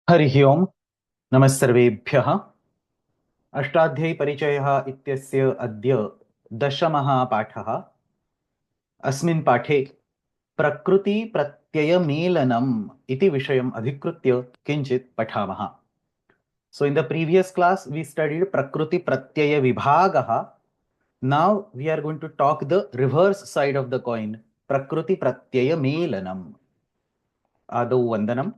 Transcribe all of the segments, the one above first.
हरिः ओम् नमः सर्वेभ्यः। अष्टाध्यायी परिचयः इत्यस्य अद्य दशमः पाठः। अस्मिन् पाठे प्रकृतिप्रत्ययमेलनम् इति विषयम् अधिकृत्य किञ्चित् पठामः। So in the previous class we studied prakriti pratyaya vibhagah. Now we are going to talk the reverse side of the coin, prakriti pratyaya melanam. आदौ वन्दनम्।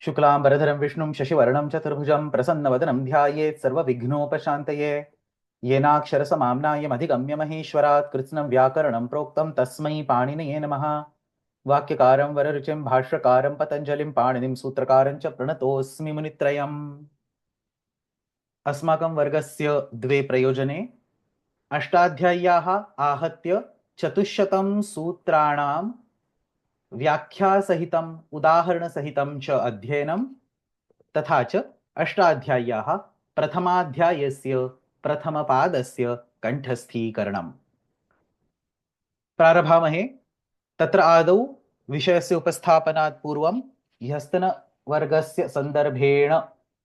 शुक्लाम्बरधरं विष्णुं शशिवर्णं चतुर्भुजं प्रसन्नवदनं ध्यायेत् सर्वविघ्नोपशान्तये। येनाक्षरसमाम्नायमधिगम्य महेश्वरात् कृत्स्नं व्याकरणं प्रोक्तं तस्मै पाणिनये नमः। वाक्यकारं वररुचिं भाष्यकारं पतञ्जलिं पाणिनिं सूत्रकारं च प्रणतोऽस्मि मुनित्रयम्। अस्माकं वर्गस्य द्वे प्रयोजने अष्टाध्याय्याः आहत्य 400 सूत्राणां व्याख्यासहितम् उदाहरणसहितं च अध्ययनं तथा च अष्टाध्याय्याः प्रथमाध्यायस्य प्रथमपादस्य कण्ठस्थीकरणम्। प्रारभामहे। तत्र आदौ विषयस्य उपस्थापनात् पूर्वं ह्यस्तनवर्गस्य सन्दर्भेण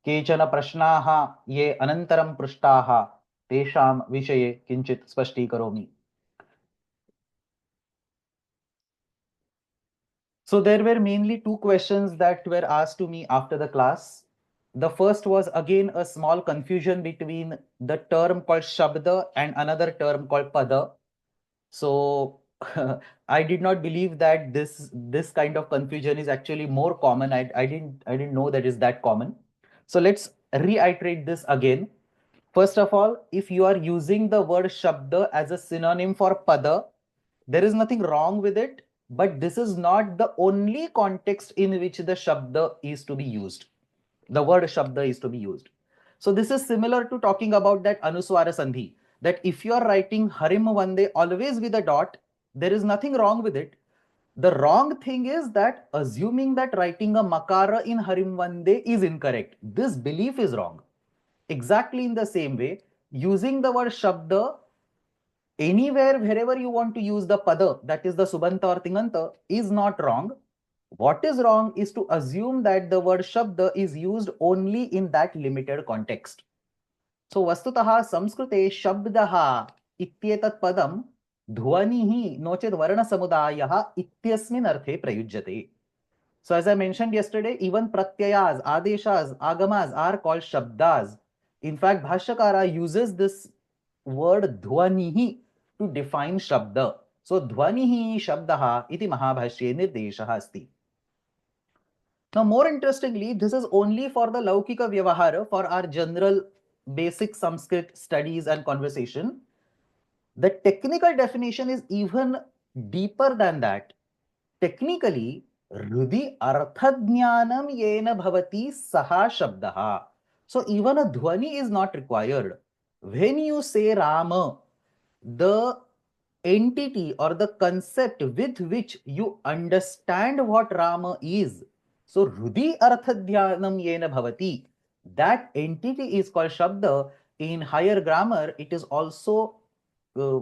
केचन प्रश्नाः ये अनन्तरं पृष्टाः तेषां विषये किञ्चित् स्पष्टीकरोमि। So there were mainly two questions that were asked to me after the class. The first was again a small confusion between the term called Shabda and another term called Pada. So I did not believe that this kind of confusion is actually more common. I didn't know that is that common. So let's reiterate this again. First of all, if you are using the word Shabda as a synonym for Pada, there is nothing wrong with it, but this is not the only context in which the Shabda is to be used. The word Shabda is to be used. So this is similar to talking about that Anuswara Sandhi, that if you are writing Harim Vande always with a dot, there is nothing wrong with it. The wrong thing is that assuming that writing a Makara in Harim Vande is incorrect. This belief is wrong. Exactly in the same way, using the word Shabda anywhere, wherever you want to use the Pada, that is the Subanta or Tinganta, is not wrong. What is wrong is to assume that the word Shabda is used only in that limited context. So, Vastutaha Samskrute Shabdaha Ityetat Padam Dhvanihi Nochet Varna Samudayaha Ityasmin Arthe Prayujyate. So, as I mentioned yesterday, even pratyayas, adeshas, agamas are called shabdas. In fact, Bhashyakara uses this word dhvanihi to define shabda. So, dhvanihi shabdaha iti mahabhashye nirdeshaha asti. Now, more interestingly, this is only for the Laukika Vyavahara, for our general basic Sanskrit studies and conversation. The technical definition is even deeper than that. Technically, Rudi Arthajnanam Yena Bhavati Saha Shabdaha. So even a dhvani is not required. When you say Rama, the entity or the concept with which you understand what Rama is. So Rudi Arthadhyanam Yena Bhavati. That entity is called Shabda. In higher grammar, it is also uh,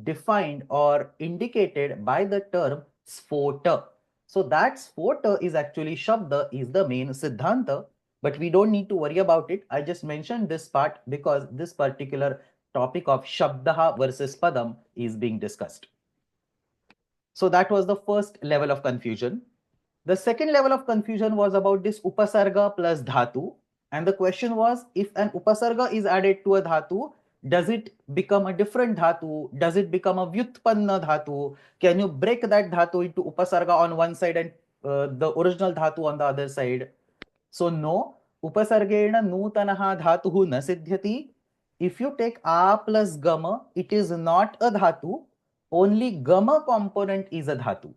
defined or indicated by the term sphota. So that sphota is actually Shabda is the main Siddhanta, but we don't need to worry about it. I just mentioned this part because this particular topic of Shabdaha versus Padam is being discussed. So that was the first level of confusion. The second level of confusion was about this Upasarga plus Dhatu. And the question was, if an Upasarga is added to a Dhatu, does it become a different Dhatu? Does it become a Vyutpanna Dhatu? Can you break that Dhatu into Upasarga on one side and the original Dhatu on the other side? So no, Upasargena Nutanaha Dhatuhu na siddhyati. If you take A plus Gama, it is not a Dhatu. Only Gama component is a Dhatu.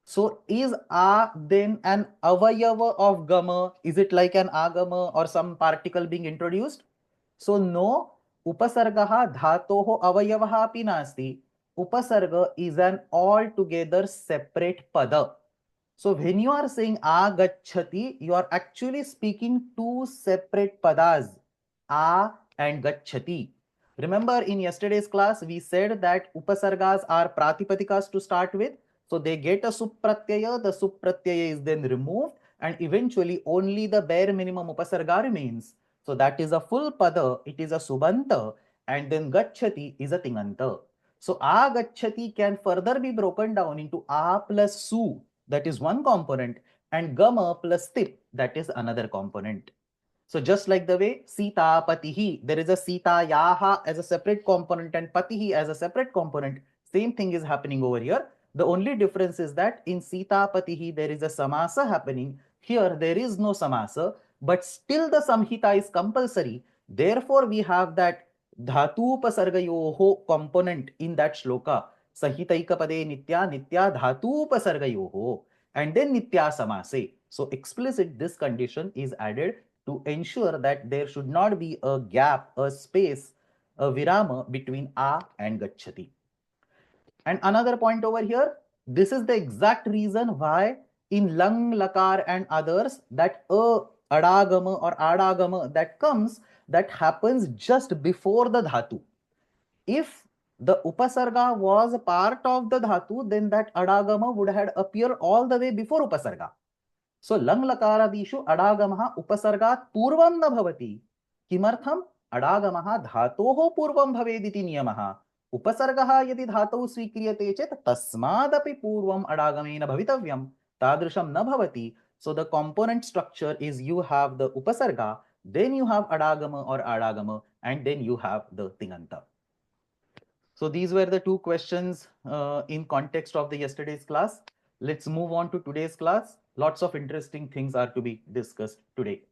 So is A then an avayava of Gama? Is it like an agama or some particle being introduced? So no, upasargaha dhatoho avayavaha api nasti. Upasarga is an altogether separate pada. So when you are saying agachati, you are actually speaking two separate padas, a and gachati. Remember in yesterday's class, we said that upasargas are pratipadikas to start with. So they get a sup pratyaya, the sup pratyaya is then removed, and eventually only the bare minimum upasarga remains. So that is a full pada, it is a subanta, and then gacchati is a tinganta. So agacchati can further be broken down into a plus su, that is one component, and gama plus tip, that is another component. So just like the way Sita Patihi, there is a Sita Yaha as a separate component and Patihi as a separate component. Same thing is happening over here. The only difference is that in Sita Patihi there is a samasa happening. Here there is no samasa, but still the samhita is compulsory. Therefore we have that dhatu upasargayoho component in that shloka. Sahitaika pade nitya nitya dhatu upasargayoho, and then nitya samase. So explicit this condition is added to ensure that there should not be a gap, a space, a virama between a and gacchati. And another point over here, this is the exact reason why in lang, lakar and others that adagama or adagama that comes, that happens just before the dhatu. If the upasarga was a part of the dhatu, then that adagama would have appeared all the way before upasarga. So लंग लकारादिषु अडागमः उपसर्गात् पूर्वं न भवति. किमर्थम्? अडागमः धातोः पूर्वं भवेदिति नियमः. उपसर्गः यदि धातौ स्वीक्रियते चेत् तस्मादपि पूर्वम् अडागमेन भवितव्यं. तादृशं न भवति. So the component structure is you have the upasarga, then you have adagama or adagama, and then you have the tinganta. So these were the two questions in context of the yesterday's class. Let's move on to today's class. Lots of interesting things are to be discussed today.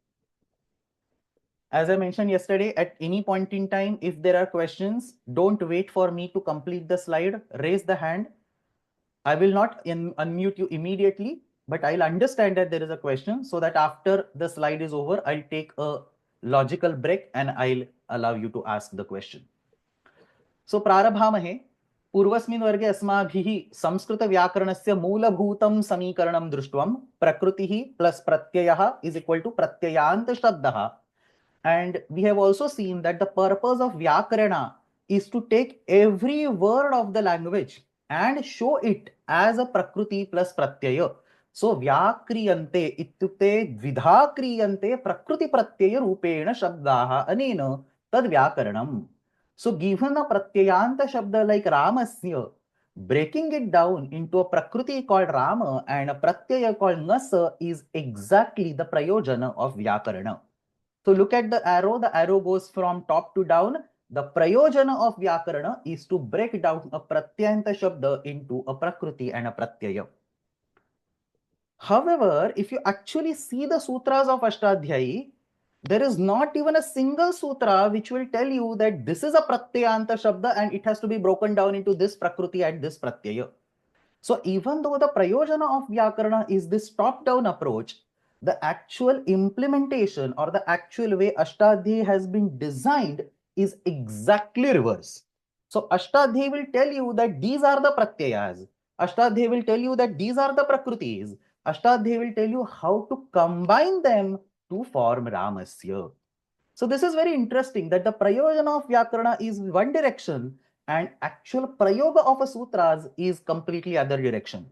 As I mentioned yesterday, at any point in time, if there are questions, don't wait for me to complete the slide. Raise the hand. I will not unmute you immediately, but I'll understand that there is a question, so that after the slide is over, I'll take a logical break and I'll allow you to ask the question. So प्रारभामहे. पूर्वस्मिन् वर्गे अस्माभिः संस्कृतव्याकरणस्य मूलभूतं समीकरणं दृष्ट्वं. प्रकृतिः plus प्रत्ययः is equal to प्रत्ययान्त शब्दः. And we have also seen that the purpose of vyakarana is to take every word of the language and show it as a prakriti plus pratyaya. So vyakriyante ityukte dvidha kriyante prakriti pratyaya rupena shabdaah anena tad vyakaranam. So given a pratyayanta shabda like Ramasya, breaking it down into a prakriti called Rama and a pratyaya called Nasa is exactly the prayojana of Vyakarana. So look at the arrow goes from top to down. The prayojana of Vyakarana is to break down a pratyayanta shabda into a prakriti and a pratyaya. However, if you actually see the sutras of Ashtadhyayi, there is not even a single sutra which will tell you that this is a pratyayanta shabda and it has to be broken down into this prakriti and this pratyaya. So even though the prayojana of Vyakarana is this top-down approach, the actual implementation or the actual way Ashtadhyayi has been designed is exactly reverse. So Ashtadhyayi will tell you that these are the pratyayas. Ashtadhyayi will tell you that these are the prakritis. Ashtadhyayi will tell you how to combine them to form Ramasya. So this is very interesting that the prayojana of Vyakarana is one direction and actual prayoga of a sutras is completely other direction.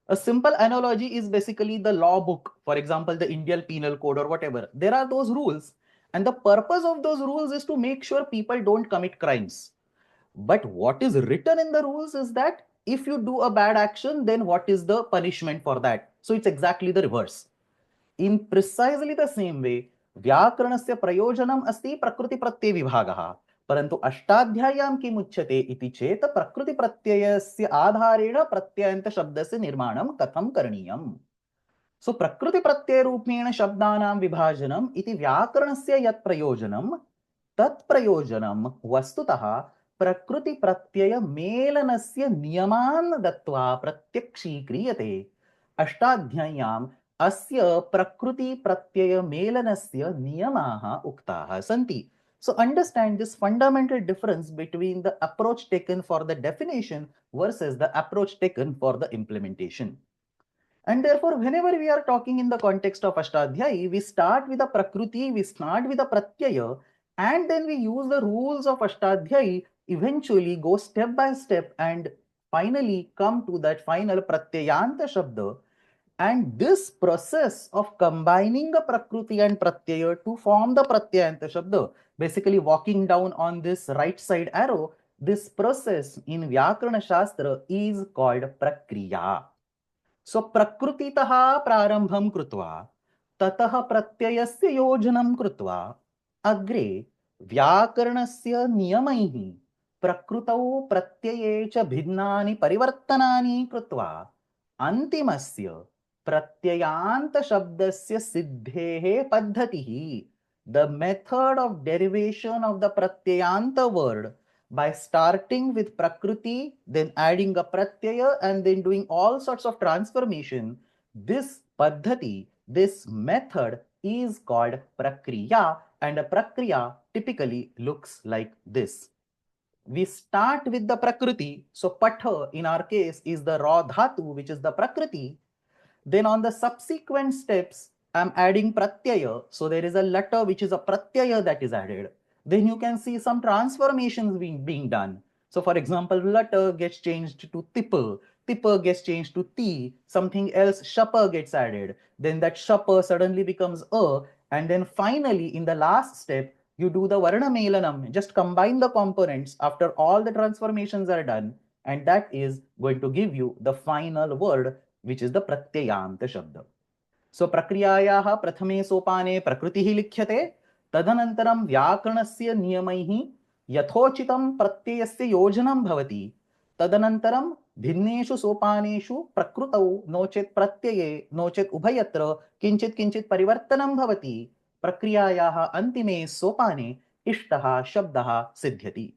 A simple analogy is basically the law book, for example, the Indian Penal Code or whatever. There are those rules, and the purpose of those rules is to make sure people don't commit crimes. But what is written in the rules is that if you do a bad action, then what is the punishment for that? So it's exactly the reverse. In precisely the same way, व्याकरणस्य प्रयोजनम् अस्ति प्रकृतिप्रत्ययविभागः, परन्तु अष्टाध्याय्यां किम् उच्यते इति चेत् प्रकृतिप्रत्ययस्य आधारेण प्रत्ययान्तशब्दस्य निर्माणं कथं करणीयम्. सो प्रकृतिप्रत्ययरूपेण शब्दानां विभाजनम् इति व्याकरणस्य यत् प्रयोजनं, तत् प्रयोजनं वस्तुतः प्रकृतिप्रत्ययमेलनस्य नियमान् दत्त्वा प्रत्यक्षीक्रियते. अष्टाध्याय्याम् अस्य प्रकृति प्रत्यय मेलनस्य नियमाः उक्ताः सन्ति. So understand this fundamental difference between the approach taken for the definition versus the approach taken for the implementation. And therefore, whenever we are talking in the context of Ashtadhyayi, we start with a prakriti, we start with a pratyaya, and then we use the rules of Ashtadhyayi, eventually go step by step and finally come to that final pratyayanta shabda. And this process of combining a Prakriti and Pratyaya to form the Pratyayanta Shabda, basically walking down on this right side arrow, this process in Vyakarana Shastra is called Prakriya. So Prakrutitaha prarambham krutva, tatah pratyayasya yojanam krutva, agre Vyakaranasya niyamaihi, prakrutau pratyaye cha bhinnani parivartanani krutva, antimasya pratyayanta shabdasya siddhehe paddhatihi. The method of derivation of the pratyayanta word by starting with Prakriti, then adding a Pratyaya, and then doing all sorts of transformation. This Paddhati, this method is called Prakriya, and a Prakriya typically looks like this. We start with the Prakriti, so Patha in our case is the raw dhatu, which is the Prakriti. Then on the subsequent steps, I'm adding pratyaya. So there is a letter which is a pratyaya that is added. Then you can see some transformations being done. So for example, letter gets changed to tippa, tippa gets changed to ti, something else, shapa gets added. Then that shapa suddenly becomes a, and then finally in the last step, you do the varna melanam, just combine the components after all the transformations are done, and that is going to give you the final word, which is the pratyayanta shabda. So प्रक्रियायाः प्रथमे सोपाने प्रकृतिः लिख्यते, तदनन्तरं व्याकरणस्य नियमैः यथोचितं प्रत्ययस्य योजनं भवति, तदनन्तरं भिन्नेषु सोपानेषु प्रकृतौ no चेत् प्रत्यये नो चेत् उभयत्र किञ्चित् किञ्चित् परिवर्तनं भवति, प्रक्रियायाः अन्तिमे सोपाने इष्टः शब्दः सिद्ध्यति.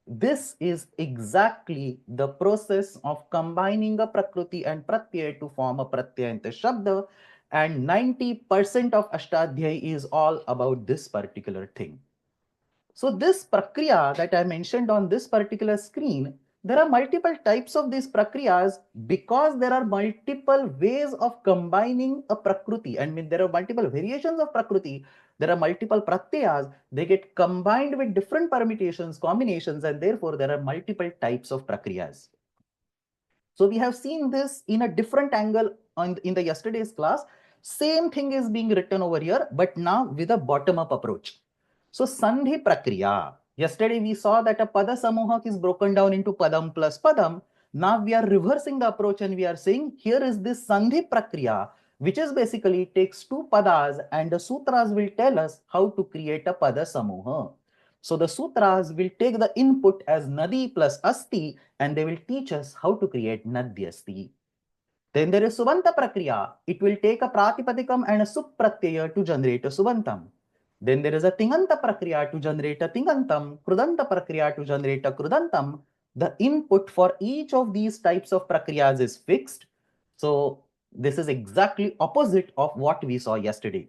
This is exactly the process of combining a Prakriti and Pratyaya to form a Pratyayanta Shabda, and 90% of Ashtadhyayi is all about this particular thing. So this Prakriya that I mentioned on this particular screen, there are multiple types of these Prakriyas because there are multiple ways of combining a Prakriti. I mean, there are multiple variations of Prakriti. There are multiple Pratyayas. They get combined with different permutations, combinations, and therefore there are multiple types of Prakriyas. So we have seen this in a different angle in the yesterday's class. Same thing is being written over here, but now with a bottom-up approach. So Sandhi Prakriya. Yesterday we saw that a Pada Samuhak is broken down into Padam plus Padam. Now we are reversing the approach and we are saying here is this Sandhi Prakriya, which is basically takes two Padas, and the Sutras will tell us how to create a Pada Samuha. So the Sutras will take the input as Nadi plus Asti, and they will teach us how to create Nadyasti. Then there is Subanta Prakriya. It will take a Pratipadikam and a Supratyaya to generate a Subantam. Then there is a Tinganta Prakriya to generate a Tingantam, Krudanta Prakriya to generate a Krudantam. The input for each of these types of Prakriyas is fixed. So this is exactly opposite of what we saw yesterday.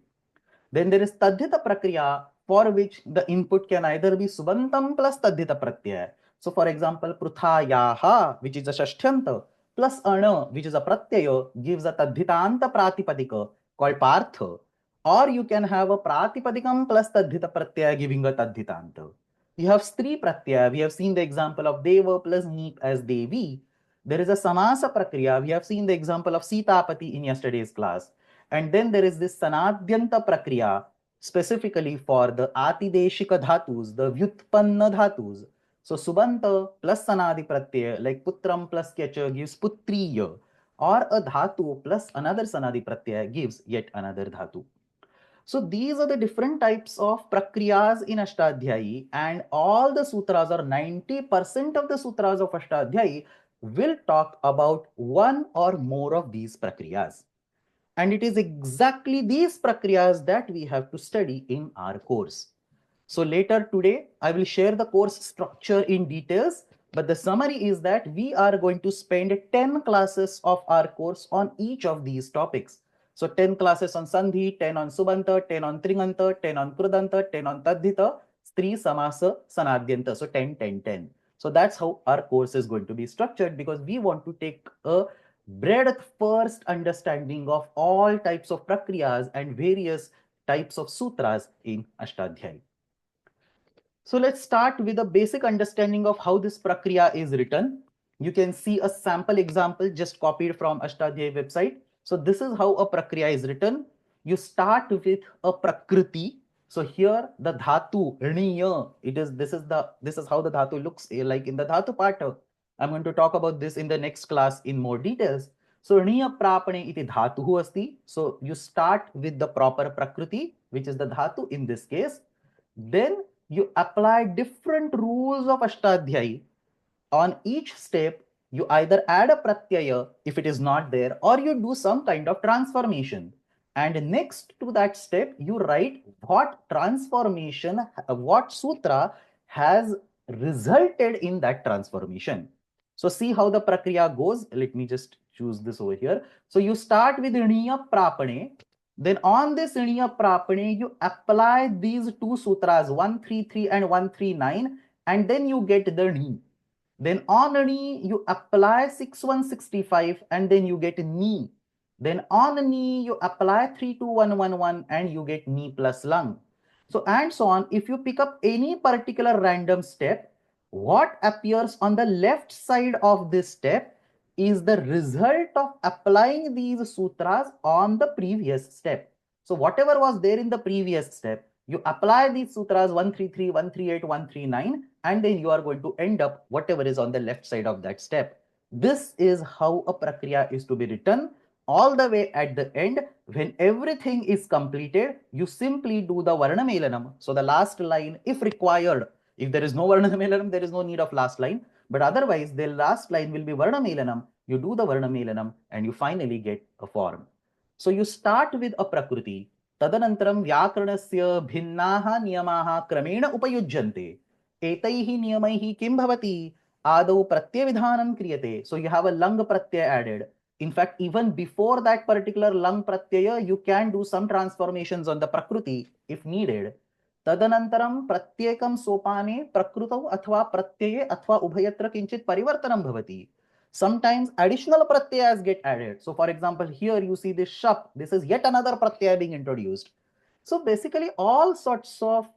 Then there is Tadhita Prakriya, for which the input can either be Subantam plus Tadhita Pratyaya. So for example, Pruthayaha, which is a Shashthyanta, plus Ana, which is a Pratyaya, gives a Tadhitanta Pratipadika called Partha. Or you can have a Pratipadikam plus Tadhita Pratyaya giving a Tadhitanta. You have Stri Pratyaya. We have seen the example of Deva plus Neep as Devi. There is a Samasa Prakriya. We have seen the example of Sitapati in yesterday's class. And then there is this Sanadhyanta Prakriya, specifically for the Atideshika Dhatus, the Vyutpanna Dhatus. So Subanta plus Sanadi Pratyaya, like Putram plus Kyacha gives Putriya, or a Dhatu plus another Sanadi Pratyaya gives yet another Dhatu. So these are the different types of Prakriyas in Ashtadhyayi, and all the sutras, or 90% of the sutras of Ashtadhyayi, will talk about one or more of these Prakriyas. And it is exactly these Prakriyas that we have to study in our course. So later today, I will share the course structure in details, but the summary is that we are going to spend 10 classes of our course on each of these topics. So 10 classes on Sandhi, 10 on Subanta, 10 on Tringanta, 10 on Krudanta, 10 on Tadhita, Stri, Samasa, Sanadhyanta. So 10, 10, 10. So that's how our course is going to be structured, because we want to take a breadth first understanding of all types of Prakriyas and various types of sutras in Ashtadhyayi. So let's start with a basic understanding of how this Prakriya is written. You can see a sample example just copied from Ashtadhyayi website. So this is how a prakriya is written. You start with a prakriti. So here the dhatu rniya, this is how the dhatu looks like in the dhatu pata. I'm going to talk about this in the next class in more details. So rniya prapane iti dhatuhu asti. So you start with the proper prakriti, which is the dhatu in this case. Then you apply different rules of Ashtadhyayi. On each step, you either add a pratyaya if it is not there, or you do some kind of transformation. And next to that step, you write what transformation, what sutra has resulted in that transformation. So see how the prakriya goes. Let me just choose this over here. So you start with Niya Prapane. Then on this Niya Prapane, you apply these two sutras, 133 and 139, and then you get the Ni. Then on Ni, you apply 6165 and then you get Ni. Then on Ni, you apply 32111 and you get Ni plus Lung. So and so on. If you pick up any particular random step, what appears on the left side of this step is the result of applying these sutras on the previous step. So whatever was there in the previous step, you apply these sutras 133, 138, 139, and then you are going to end up whatever is on the left side of that step. This is how a prakriya is to be written. All the way at the end, when everything is completed, you simply do the varnamelanam. So the last line, if required, if there is no varnamelanam, there is no need of last line. But otherwise, the last line will be varnamelanam. You do the varnamelanam and you finally get a form. So you start with a prakriti. तदनन्तरं व्याकरणस्य भिन्नाः नियमाः क्रमेण उपयुज्यन्ते. एतैः नियमैः किं भवति? आदौ प्रत्ययविधानं क्रियते. So you have a lung pratyaya added. In fact, even before that particular lung pratyaya, you can do some transformations on the prakriti if needed. तदनन्तरं प्रत्येकं सोपाने प्रकृतौ अथवा प्रत्यये अथवा उभयत्र किंचित परिवर्तनं भवति. Sometimes additional pratyayas get added. So for example, here you see this shap. This is yet another pratyaya being introduced. So basically all sorts of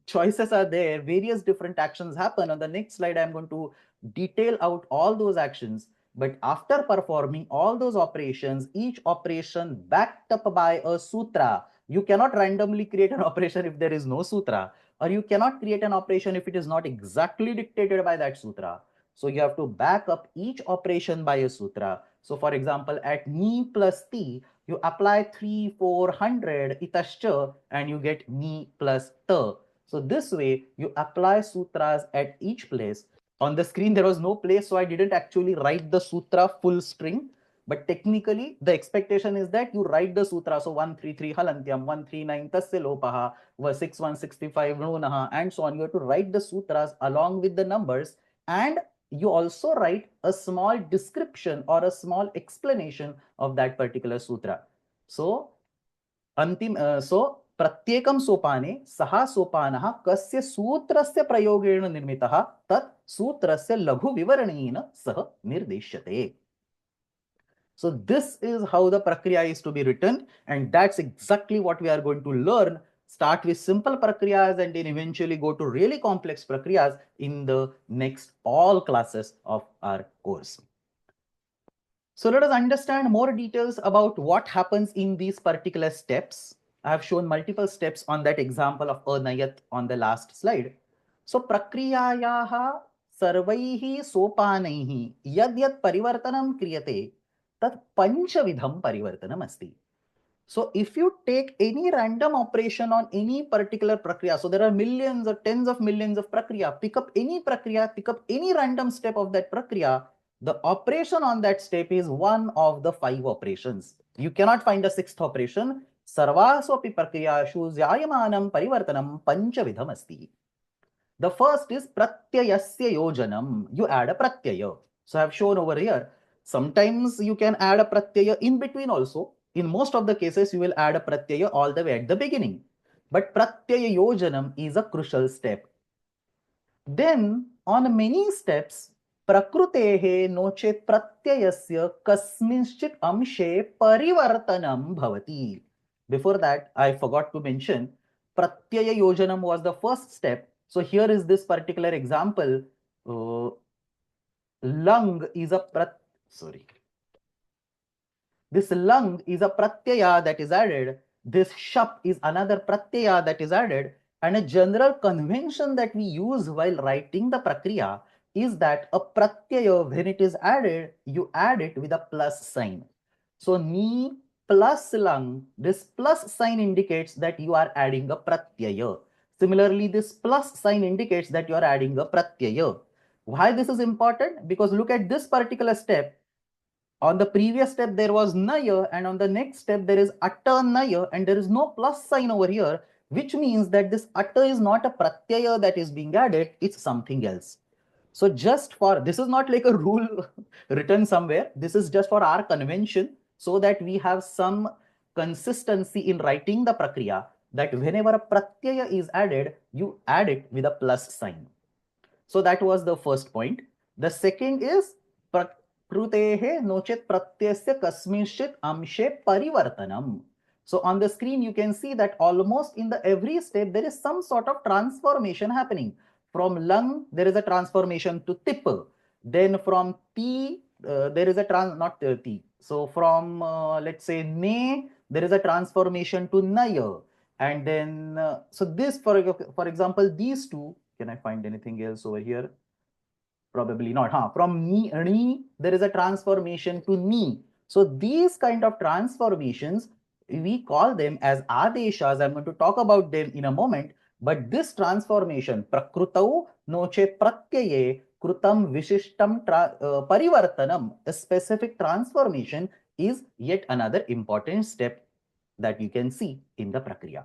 choices are there. Various different actions happen. On the next slide, I'm going to detail out all those actions. But after performing all those operations, each operation backed up by a sutra, you cannot randomly create an operation if there is no sutra, or you cannot create an operation if it is not exactly dictated by that sutra. So you have to back up each operation by a sutra. So for example, at ni plus ti, you apply 3, 400 itascha and you get ni plus ta. So this way you apply sutras at each place. On the screen there was no place, so I didn't actually write the sutra full string. But technically, the expectation is that you write the sutra. So 133 halantyam, 139 tasya lopaha, 6165 nunaha, and so on. You have to write the sutras along with the numbers, and you also write a small description or a small explanation of that particular sutra. So प्रत्येकं सोपाने सः सोपानः कस्य सूत्रस्य प्रयोगेण निर्मितः तत् सूत्रस्य लघुविवरणेन सह निर्दिश्यते. So this is how the prakriya is to be written, and that's exactly what we are going to learn. Start with simple prakriyas and then eventually go to really complex prakriyas in the next all classes of our course. So let us understand more details about what happens in these particular steps. I have shown multiple steps on that example of anayat on the last slide. So prakriyayaha sarvaihi sopanaihi yad yad parivartanam kriyate tat panchavidham parivartanam asti. So if you take any random operation on any particular prakriya, so there are millions or tens of millions of prakriya, pick up any prakriya, pick up any random step of that prakriya, the operation on that step is one of the 5 operations. You cannot find a 6th operation. Sarvasopi prakriyashu zyayamanam parivartanam panchavidham asti. The first is pratyayasya yojanam. You add a pratyaya. So I have shown over here. Sometimes you can add a pratyaya in between also. In most of the cases, you will add a pratyaya all the way at the beginning. But pratyaya yojanam is a crucial step. Then on many steps, prakrutehe nochet pratyayasya kasminchit amshe parivartanam bhavati. Before that, I forgot to mention, pratyaya yojanam was the first step. So here is this particular example. lung is a this lung is a pratyaya that is added. This shap is another pratyaya that is added. And a general convention that we use while writing the prakriya is that a pratyaya, when it is added, you add it with a plus sign. So ni plus lung, this plus sign indicates that you are adding a pratyaya. Similarly, this plus sign indicates that you are adding a pratyaya. Why this is important? Because look at this particular step. On the previous step, there was naya, and on the next step, there is atta naya, and there is no plus sign over here, which means that this atta is not a pratyaya that is being added, it's something else. So just for, this is not like a rule written somewhere, this is just for our convention, so that we have some consistency in writing the prakriya, that whenever a pratyaya is added, you add it with a plus sign. So that was the first point. The second is prakrutehe nochet pratyasya kasminshit amshe parivartanam. So on the screen, you can see that almost in the every step, there is some sort of transformation happening. From lung, there is a transformation to tip. Then from T, there is a not T. So from, let's say, ne, there is a transformation to naya. And then, so this, for example, these two, can I find anything else over here? Probably not. Huh? From ni, there is a transformation to ni. So these kind of transformations, we call them as adeshas. I'm going to talk about them in a moment. But this transformation, prakrutau noche pratyaye krutam vishishtam parivartanam, a specific transformation is yet another important step that you can see in the prakriya.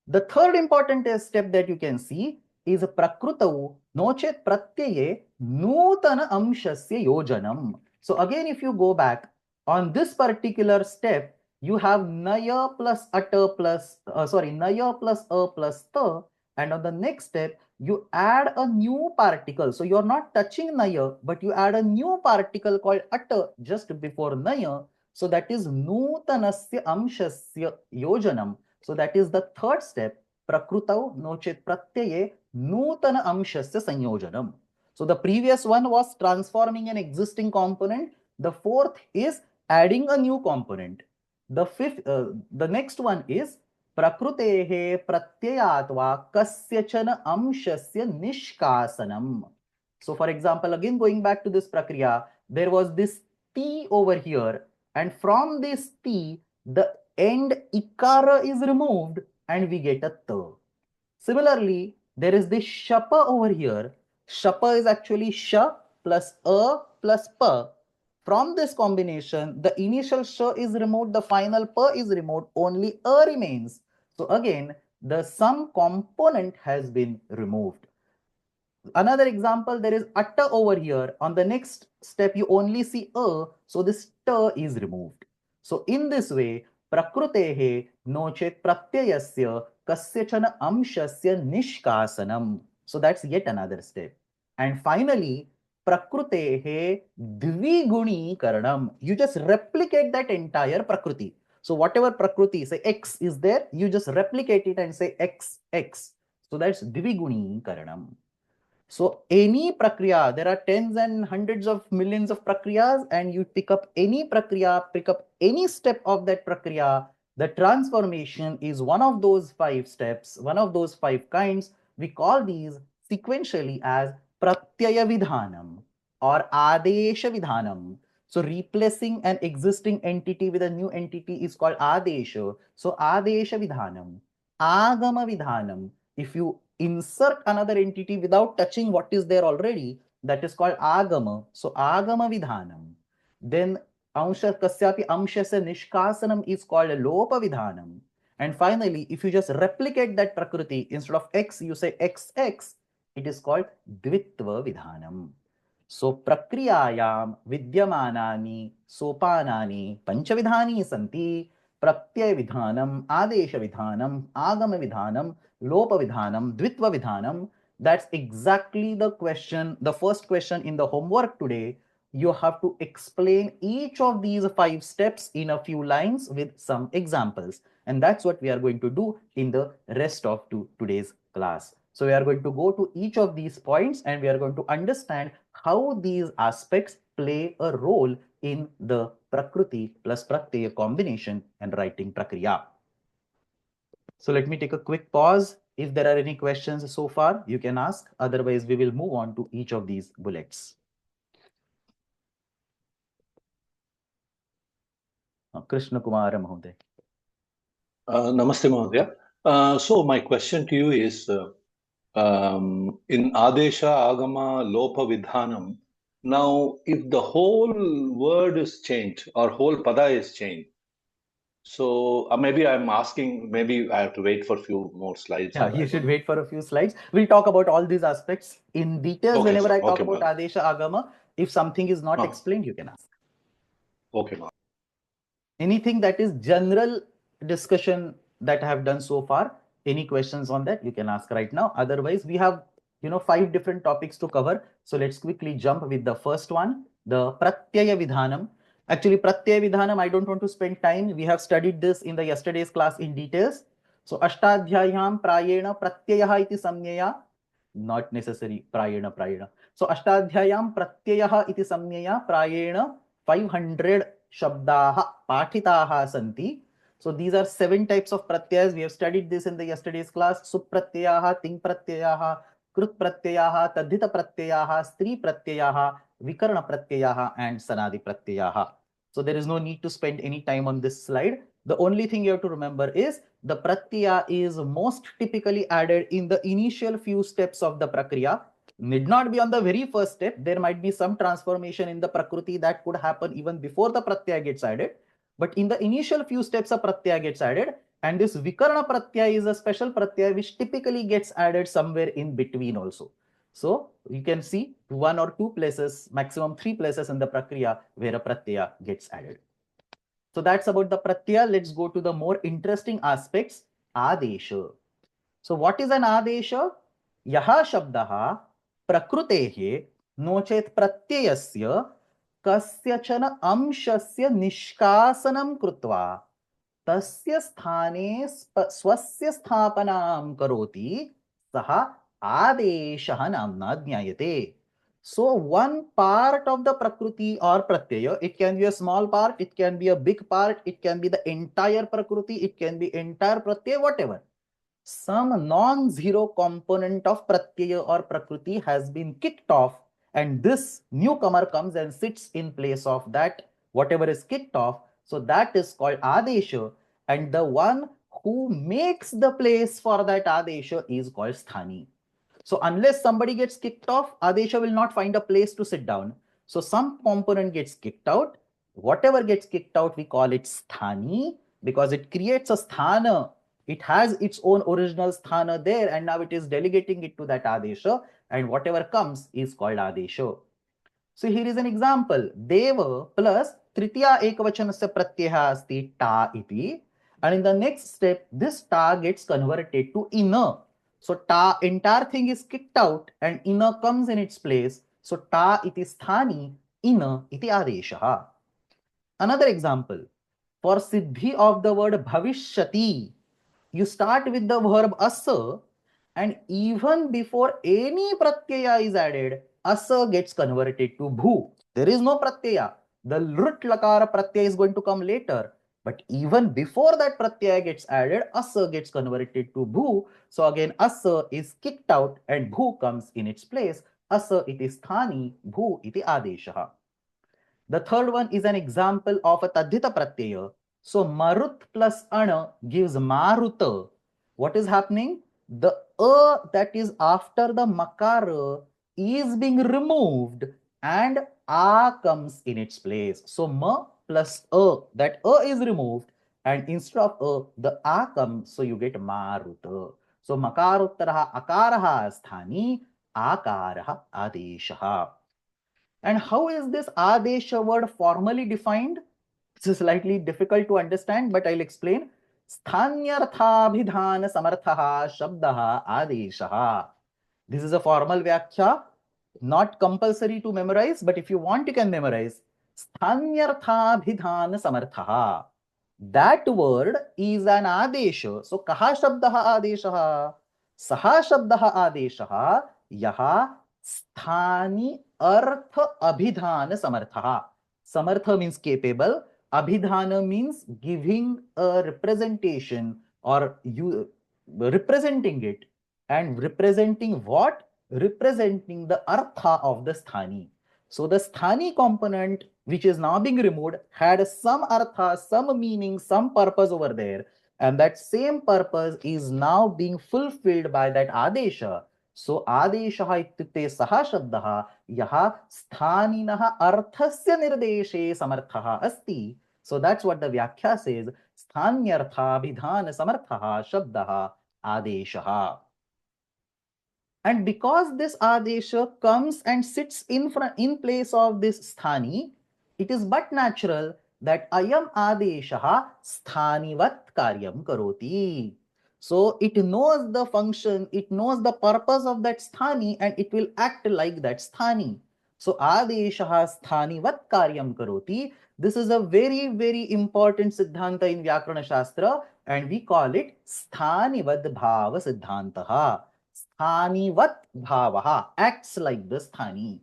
The third important step that you can see is prakrutau nochet pratyaye nutana amshasya yojanam. So again, if you go back on this particular step, you have naya plus atta plus, naya plus a plus ta, and on the next step, you add a new particle. So you're not touching naya, but you add a new particle called atta just before naya. So that is nutanasya amshasya yojanam. So that is the third step, prakrutau nochet pratyaye nutana amshasya sanyojanam. So the previous one was transforming an existing component. The fourth is adding a new component. The next one is prakrutehe pratyayatva kasyachana amshasya nishkasanam. So for example, again going back to this prakriya, there was this T over here, and from this T, the end ikara is removed and we get a ta. Similarly, there is this shapa over here. Shapa is actually sha plus a plus pa. From this combination, the initial sha is removed, the final pa is removed, only a remains. So again, the some component has been removed. Another example, there is atta over here. On the next step, you only see a, so this ta is removed. So in this way, prakrutehe nochet pratyayasya kasyachana amshasya nishkasanam. So that's yet another step. And finally, prakrutehe dviguni karanam. You just replicate that entire prakruti. So whatever prakruti, say x is there, you just replicate it and say x, x. So that's dviguni karanam. So any prakriya, there are tens and hundreds of millions of prakriyas, and you pick up any prakriya, pick up any step of that prakriya. The transformation is one of those 5 steps, one of those 5 kinds. We call these sequentially as pratyaya vidhanam or adesha vidhanam. So replacing an existing entity with a new entity is called adesha. So adesha vidhanam, agama vidhanam. If you insert another entity without touching what is there already, that is called agama. So agama vidhanam. Then amsha kasyapi amshasya nishkasanam is called lopa vidhanam. And finally, if you just replicate that prakriti, instead of x, you say xx, it is called dvitva vidhanam. So prakriyayam vidyamanani sopanani panchavidhani santi pratyay vidhanam, adesha vidhanam, agama vidhanam, lopa vidhanam, dvitva vidhanam. That's exactly the question, the first question in the homework today. You have to explain each of these 5 steps in a few lines with some examples. And that's what we are going to do in the rest of today's class. So we are going to go to each of these points and we are going to understand how these aspects play a role in the Prakriti plus Pratyaya combination and writing Prakriya. So let me take a quick pause. If there are any questions so far, you can ask. Otherwise, we will move on to each of these bullets. Krishna Kumar Mahoday. Namaste, Mahodaya. So my question to you is, in Adesha, Agama, Lopa, Vidhanam, now if the whole word is changed or whole pada is changed, so maybe I'm asking, maybe I have to wait for a few more slides. Yeah, you should wait for a few slides. We'll talk about all these aspects in details Okay, whenever sir. I talk Okay, about Mahodaya. Adesha Agama. If something is not explained, you can ask. Okay, Mahodaya. Anything that is general discussion that I have done so far, any questions on that, you can ask right now. Otherwise, we have 5 different topics to cover. So let's quickly jump with the first one, the Pratyaya Vidhanam. Actually, Pratyaya Vidhanam, I don't want to spend time. We have studied this in the yesterday's class in details. So Ashtadhyayam Prayena Pratyayaha iti samnyaya, not necessary Prayena. So Ashtadhyayam Pratyayaha iti samnyaya Prayena 500 Shabdaha Pathitaha Santi. So these are 7 types of pratyayas. We have studied this in the yesterday's class. Supratyayaha, Ting Pratyayaha, Krut Pratyayaha, Tadhita Pratyayaha, Stri Pratyayaha, Vikarna Pratyayaha, and Sanadi Pratyayaha. So there is no need to spend any time on this slide. The only thing you have to remember is the pratyaya is most typically added in the initial few steps of the prakriya. Need not be on the very first step. There might be some transformation in the prakriti that could happen even before the pratyaya gets added. But in the initial few steps, a pratyaya gets added. And this vikarna pratyaya is a special pratyaya which typically gets added somewhere in between also. So you can see 1 or 2 places, maximum 3 places in the prakriya where a pratyaya gets added. So that's about the pratyaya. Let's go to the more interesting aspects, adesha. So what is an adesha? Yaha shabdaha prakrutehe no chet pratyayasya कस्यचन अंशस्य निष्कासनं कृत्वा तस्य स्थाने स्वस्य स्थापनां करोति सः आदेशः नाम्ना ज्ञायते. So one part of the prakriti or pratyaya, it can be a small part, it can be a big part, it can be the entire prakriti, it can be entire pratyaya, whatever. Some non-zero component of pratyaya or prakriti has been kicked off, and this newcomer comes and sits in place of that whatever is kicked off. So that is called adesha, and the one who makes the place for that adesha is called sthani. So unless somebody gets kicked off, adesha will not find a place to sit down. So some component gets kicked out. Whatever gets kicked out, we call it sthani, because it creates a sthana. It has its own original sthana there, and now it is delegating it to that adesha, and whatever comes is called adesha. So here is an example. Deva plus tritiya ekavachanasya pratyaya asti ta iti. And in the next step, this ta gets converted to ina. So ta, entire thing is kicked out and ina comes in its place. So ta iti sthani, ina iti adeshaha. Another example. For siddhi of the word bhavishyati, you start with the verb asa, and even before any pratyaya is added, asa gets converted to bhu. There is no pratyaya. The lut lakara pratyaya is going to come later. But even before that pratyaya gets added, asa gets converted to bhu. So again, asa is kicked out and bhu comes in its place. Asa iti sthani, bhu iti adeshaha. The third one is an example of a tadhita pratyaya. So marut plus ana gives maruta. What is happening? The a that is after the makara is being removed and a comes in its place. So ma plus a, that a is removed, and instead of a, the a comes, so you get maruta. So makaruttaraha akaraha sthani, akaraha adeshaha. And how is this adesha word formally defined? This is slightly difficult to understand, but I'll explain. Sthanyarthabhidhana samarthaha shabdaha adeshaha. This is a formal vyakhya, not compulsory to memorize, but if you want, you can memorize. Sthanyarthabhidhana samarthaha. That word is an adesha. So kaha shabdaha adeshaha? Saha shabdaha adeshaha yaha sthani artha abhidhana samartha. Samartha means capable. Abhidhana means giving a representation or you representing it. And representing what? Representing the artha of the sthani. So the sthani component, which is now being removed, had some artha, some meaning, some purpose over there. And that same purpose is now being fulfilled by that adesha. So adeshah ityukte saha shabdah yaha sthaninah arthasya nirdeshe samarthah asti. So that's what the Vyakhya says. Sthanyartha bidhan samarthah shabdah adeshah. And because this adesha comes and sits in place of this sthani, it is but natural that ayam adesha sthanivat karyam karoti. So it knows the function, it knows the purpose of that sthani, and it will act like that sthani. So adesha sthanivat karyam karoti. This is a very, very important siddhanta in Vyakarana Shastra, and we call it sthanivad bhava siddhantaha. Sthanivat bhavaha acts like the sthani.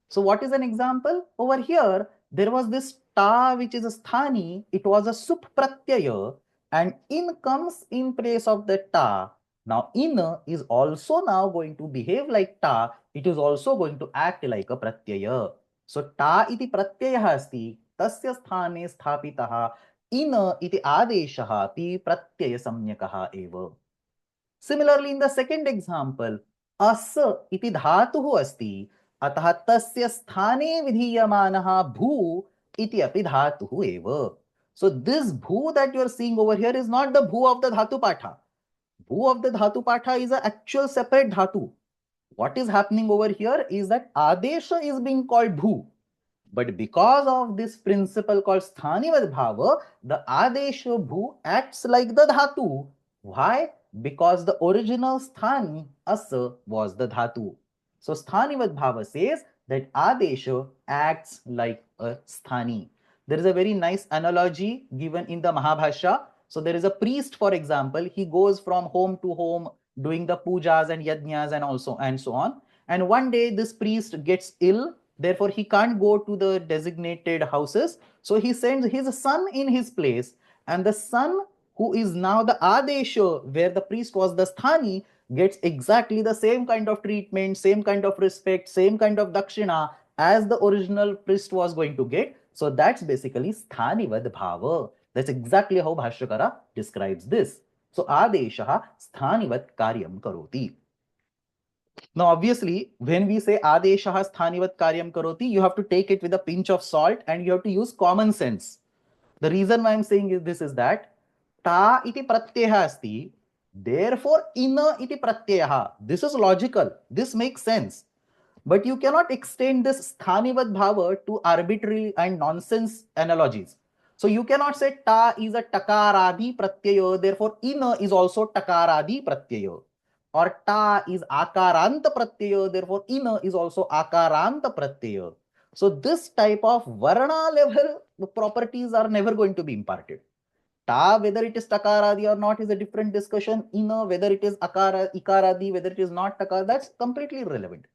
So what is an example? Over here, there was this ta which is a sthani. It was a sup pratyaya, and in comes in place of the ta. Now in is also now going to behave like ta. It is also going to act like a pratyaya. So ta iti pratyayah asti, tasya sthane sthapitah in iti adeshah pi pratyaya samyakah eva. Similarly, in the second example, as iti dhatuhu asti, atah tasya sthane vidhiyamanaha bhu iti api dhatuhu eva. So this bhu that you are seeing over here is not the bhu of the dhatu patha. Bhu of the dhatu patha is an actual separate dhatu. What is happening over here is that adesha is being called bhu. But because of this principle called sthanivad bhava, the adesha bhu acts like the dhatu. Why? Because the original sthani asa was the dhatu. So sthanivad bhava says that adesha acts like a sthani. There is a very nice analogy given in the Mahabhashya. So there is a priest, for example, he goes from home to home doing the pujas and yajnas and also and so on. And one day this priest gets ill, therefore he can't go to the designated houses. So he sends his son in his place, and the son, who is now the adesha, where the priest was the sthani, gets exactly the same kind of treatment, same kind of respect, same kind of dakshina as the original priest was going to get. So that's basically sthanivad bhava. That's exactly how Bhashyakara describes this. So adesha sthanivat karyam karoti. Now, obviously, when we say adesha sthanivat karyam karoti, you have to take it with a pinch of salt and you have to use common sense. The reason why I'm saying this is that ta iti pratyaya asti, therefore ina iti pratyaya. This is logical. This makes sense. But you cannot extend this sthanivat bhava to arbitrary and nonsense analogies. So you cannot say ta is a takaradi pratyaya, therefore ina is also takaradi pratyaya. Or ta is akaranta pratyaya, therefore ina is also akaranta pratyaya. So this type of varna level properties are never going to be imparted. Ta, whether it is takaradi or not, is a different discussion. Ina, whether it is akara, ikaradi, whether it is not takara, that's completely irrelevant.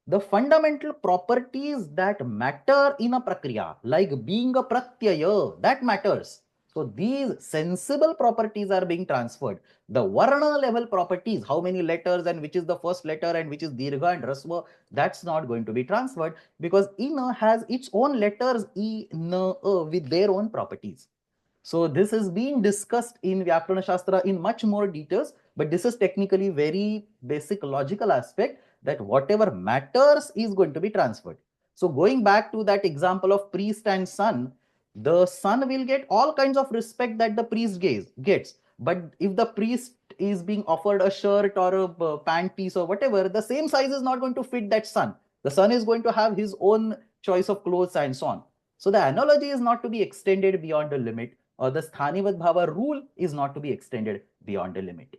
The fundamental properties that matter in a prakriya, like being a pratyaya, that matters. So these sensible properties are being transferred. The varna level properties, how many letters and which is the first letter and which is dirgha and rasva, that's not going to be transferred, because ina has its own letters e, na, with their own properties. So this is being discussed in Vyakarana Shastra in much more details, but this is technically very basic logical aspect that whatever matters is going to be transferred. So going back to that example of priest and son, the son will get all kinds of respect that the priest gets. But if the priest is being offered a shirt or a pant piece or whatever, the same size is not going to fit that son. The son is going to have his own choice of clothes and so on. So the analogy is not to be extended beyond a limit, or the sthanivat bhava rule is not to be extended beyond a limit.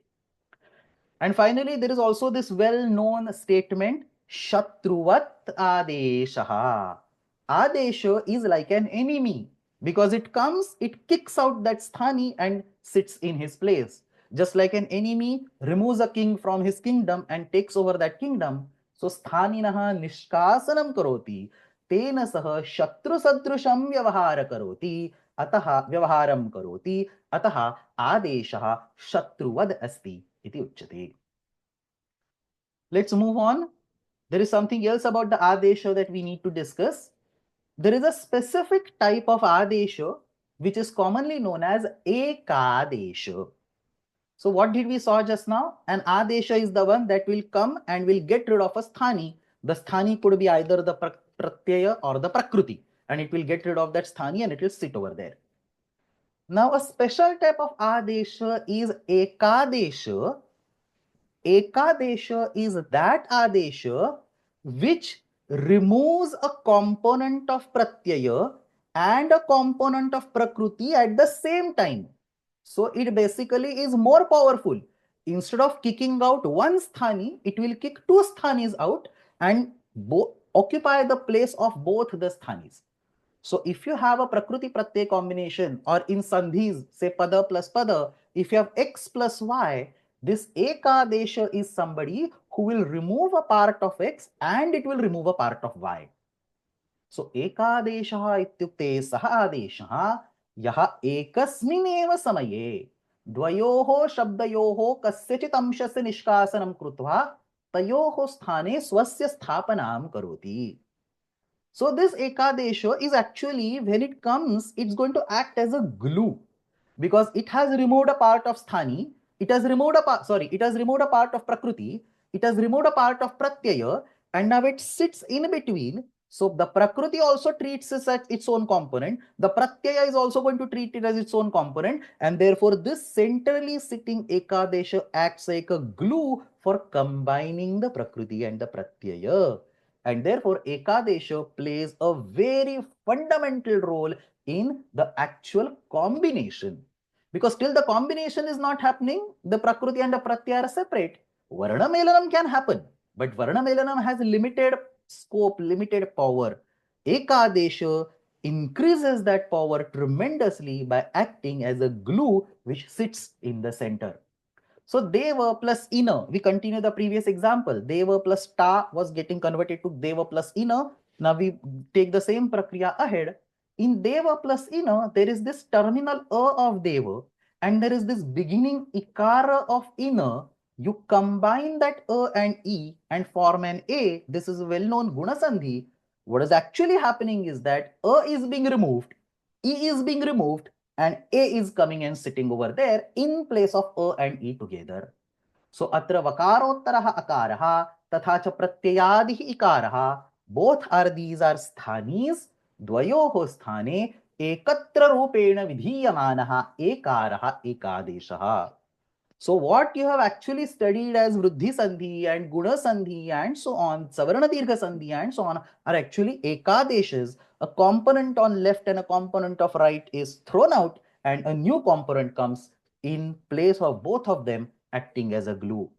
And finally, there is also this well-known statement, Shatruvat Adeshaha. Adesha is like an enemy, because it comes, it kicks out that sthani and sits in his place. Just like an enemy removes a king from his kingdom and takes over that kingdom, So स्थानिनः निष्कासनं करोति, तेन सह शत्रुसदृशं व्यवहारं करोति, अतः आदेशः शत्रुवद् अस्ति इति उच्यते. Let's move on. There is something else about the adesha that we need to discuss. There is a specific type of adesha which is commonly known as ekadesha. So what did we saw just now? An adesha is the one that will come and will get rid of a sthani. The sthani could be either the pratyaya or the prakruti, and it will get rid of that sthani and it will sit over there. Now a special type of adesha is ekadesha. Ekadesha is that adesha which removes a component of pratyaya and a component of prakruti at the same time. So it basically is more powerful. Instead of kicking out one sthani, it will kick two sthanis out and occupy the place of both the sthanis. So if you have a Prakriti Pratyay combination, or in Sandhis, say Pada plus Pada, if you have X plus Y, this Ekadesha is somebody who will remove a part of X and it will remove a part of Y. So Ekadesha ityukte saha adesha yaha ekasmineva samaye dvayoho shabdayoho kasyachit amshasya nishkasanam krutva tayoho sthane swasya sthapanam karoti. So this Ekadesha is actually, when it comes, it's going to act as a glue, because it has removed a part of sthani, it has removed a part of prakriti, it has removed a part of pratyaya, and now it sits in between. So the prakriti also treats it as its own component, the pratyaya is also going to treat it as its own component, and therefore this centrally sitting Ekadesha acts like a glue for combining the prakriti and the pratyaya. And therefore Ekadesha plays a very fundamental role in the actual combination, because till the combination is not happening, the prakriti and the pratyaya are separate. Varna melanam can happen, but Varna melanam has limited scope, limited power. Ekadesha increases that power tremendously by acting as a glue which sits in the center. So Deva plus Ina, we continue the previous example. Deva plus Ta was getting converted to Deva plus Ina. Now we take the same prakriya ahead. In Deva plus Ina, there is this terminal A of Deva and there is this beginning Ikara of Ina. You combine that A and E and form an A. This is a well-known Gunasandhi. What is actually happening is that A is being removed, E is being removed, and A is coming and sitting over there in place of A and E together. So atra vakarottaraha akaraha tatha cha pratyayadihi ikaraha, both are these are sthanis, dvayoho sthane ekatra rupena vidhiyamanaha ekaraha ekadeshaha. So what you have actually studied as Vruddhi Sandhi and Guna Sandhi and so on, Savarna Dirgha Sandhi and so on, are actually Ekadeshas. A component on left and a component of right is thrown out and a new component comes in place of both of them, acting as a glue.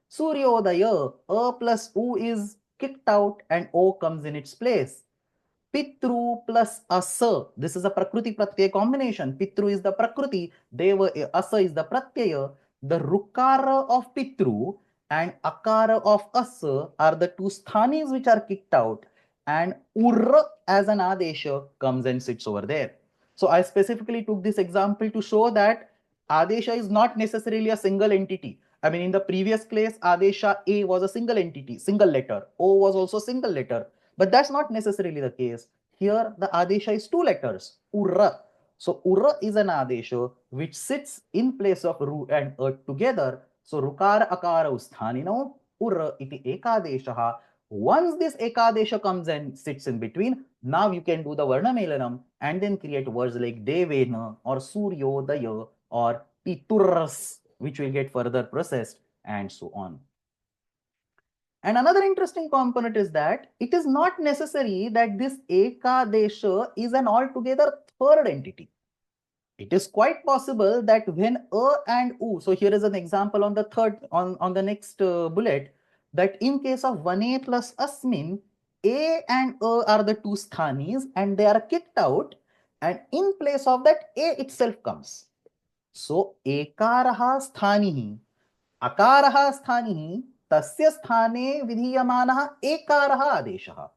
Suryodaya, A plus U is kicked out and O comes in its place. Pitru plus Asa. This is a Prakriti Pratyaya combination. Pitru is the Prakriti, Deva Asa is the Pratyaya. The Rukara of Pitru and Akara of Asa are the two sthanis which are kicked out, and Ur as an Adesha comes and sits over there. So I specifically took this example to show that Adesha is not necessarily a single entity. I mean, in the previous case, Adesha A was a single entity, single letter. O was also single letter. But that's not necessarily the case. Here, the Adesha is two letters, Urra. So, Urra is an Adesha which sits in place of Ru and Er together. So, Rukara Akara Usthanino, Urra iti Ekadeshaha. Once this Ekadesha comes and sits in between, now you can do the Varna Melanam and then create words like Devena or Suryodaya or Piturras, which will get further processed and so on. And another interesting component is that it is not necessary that this Ekadesha is an altogether third entity. It is quite possible that when A and U, so here is an example on the third, on the next bullet, that in case of 1A plus Asmin, A and A are the two sthanis and they are kicked out, and in place of that A itself comes. So Ekaraha sthanihi, Akaraha sthanihi, तस्य स्थाने विधीयमानः एकारः आदेशः.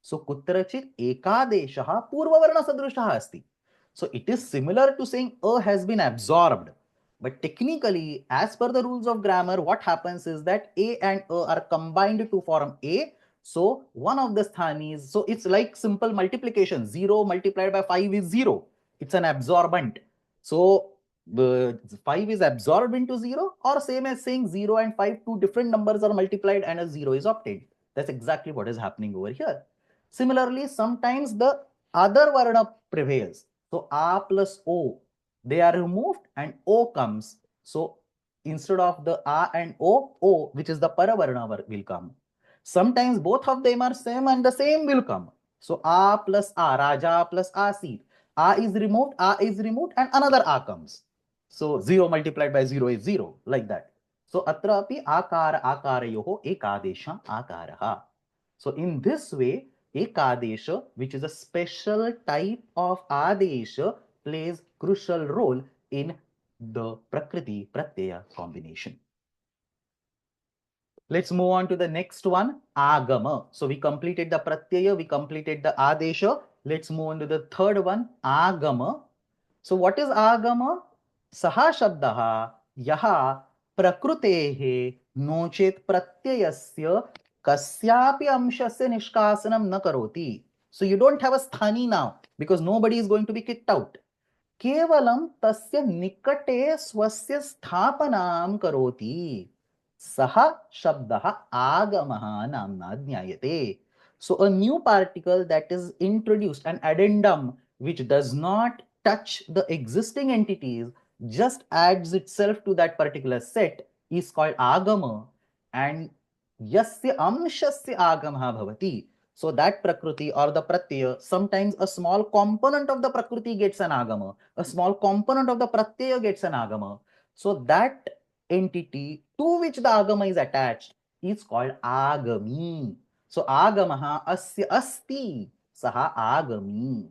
So kutrachit ekadeshah purvavarna sadrushah asti. So it is similar to saying a has been absorbed. But technically, as per the rules of grammar, what happens is that a and a are combined to form a. So one of the sthanis, so it's like simple multiplication. 0 multiplied by 5 is 0. It's an absorbent. So 5 is absorbed into 0, or same as saying 0 and 5, two different numbers are multiplied and a 0 is obtained. That's exactly what is happening over here. Similarly, sometimes the other varna prevails. So A plus O, they are removed and O comes. So instead of the A and O, which is the paravarna will come. Sometimes both of them are same and the same will come. So A plus A, Raja plus Asi. A is removed, and another A comes. So 0 multiplied by 0 is 0, like that. So atrapi akara akarayoho ekadesha akaraha. So in this way, ekadesha, which is a special type of adesha, plays crucial role in the prakriti pratyaya combination. Let's move on to the next one, agama. So we completed the pratyaya, we completed the adesha. Let's move on to the third one, agama. So what is agama? Saha shabdaha yaha prakrutehe nochet pratyayasya kasyapi amshasya nishkasanam na karoti. So you don't have a sthani now because nobody is going to be kicked out. केवलं तस्य निकटे स्वस्य स्थापनां करोति. सः शब्दः आगमः नाम्ना ज्ञायते. So a new particle that is introduced, an addendum which does not touch the existing entities, just adds itself to that particular set, is called agama, and yasya amshasya agamah bhavati. So that prakriti or the pratyaya, sometimes a small component of the prakriti gets an agama, a small component of the pratyaya gets an agama. So that entity to which the agama is attached is called agami. So agamaha asya asti, saha agami.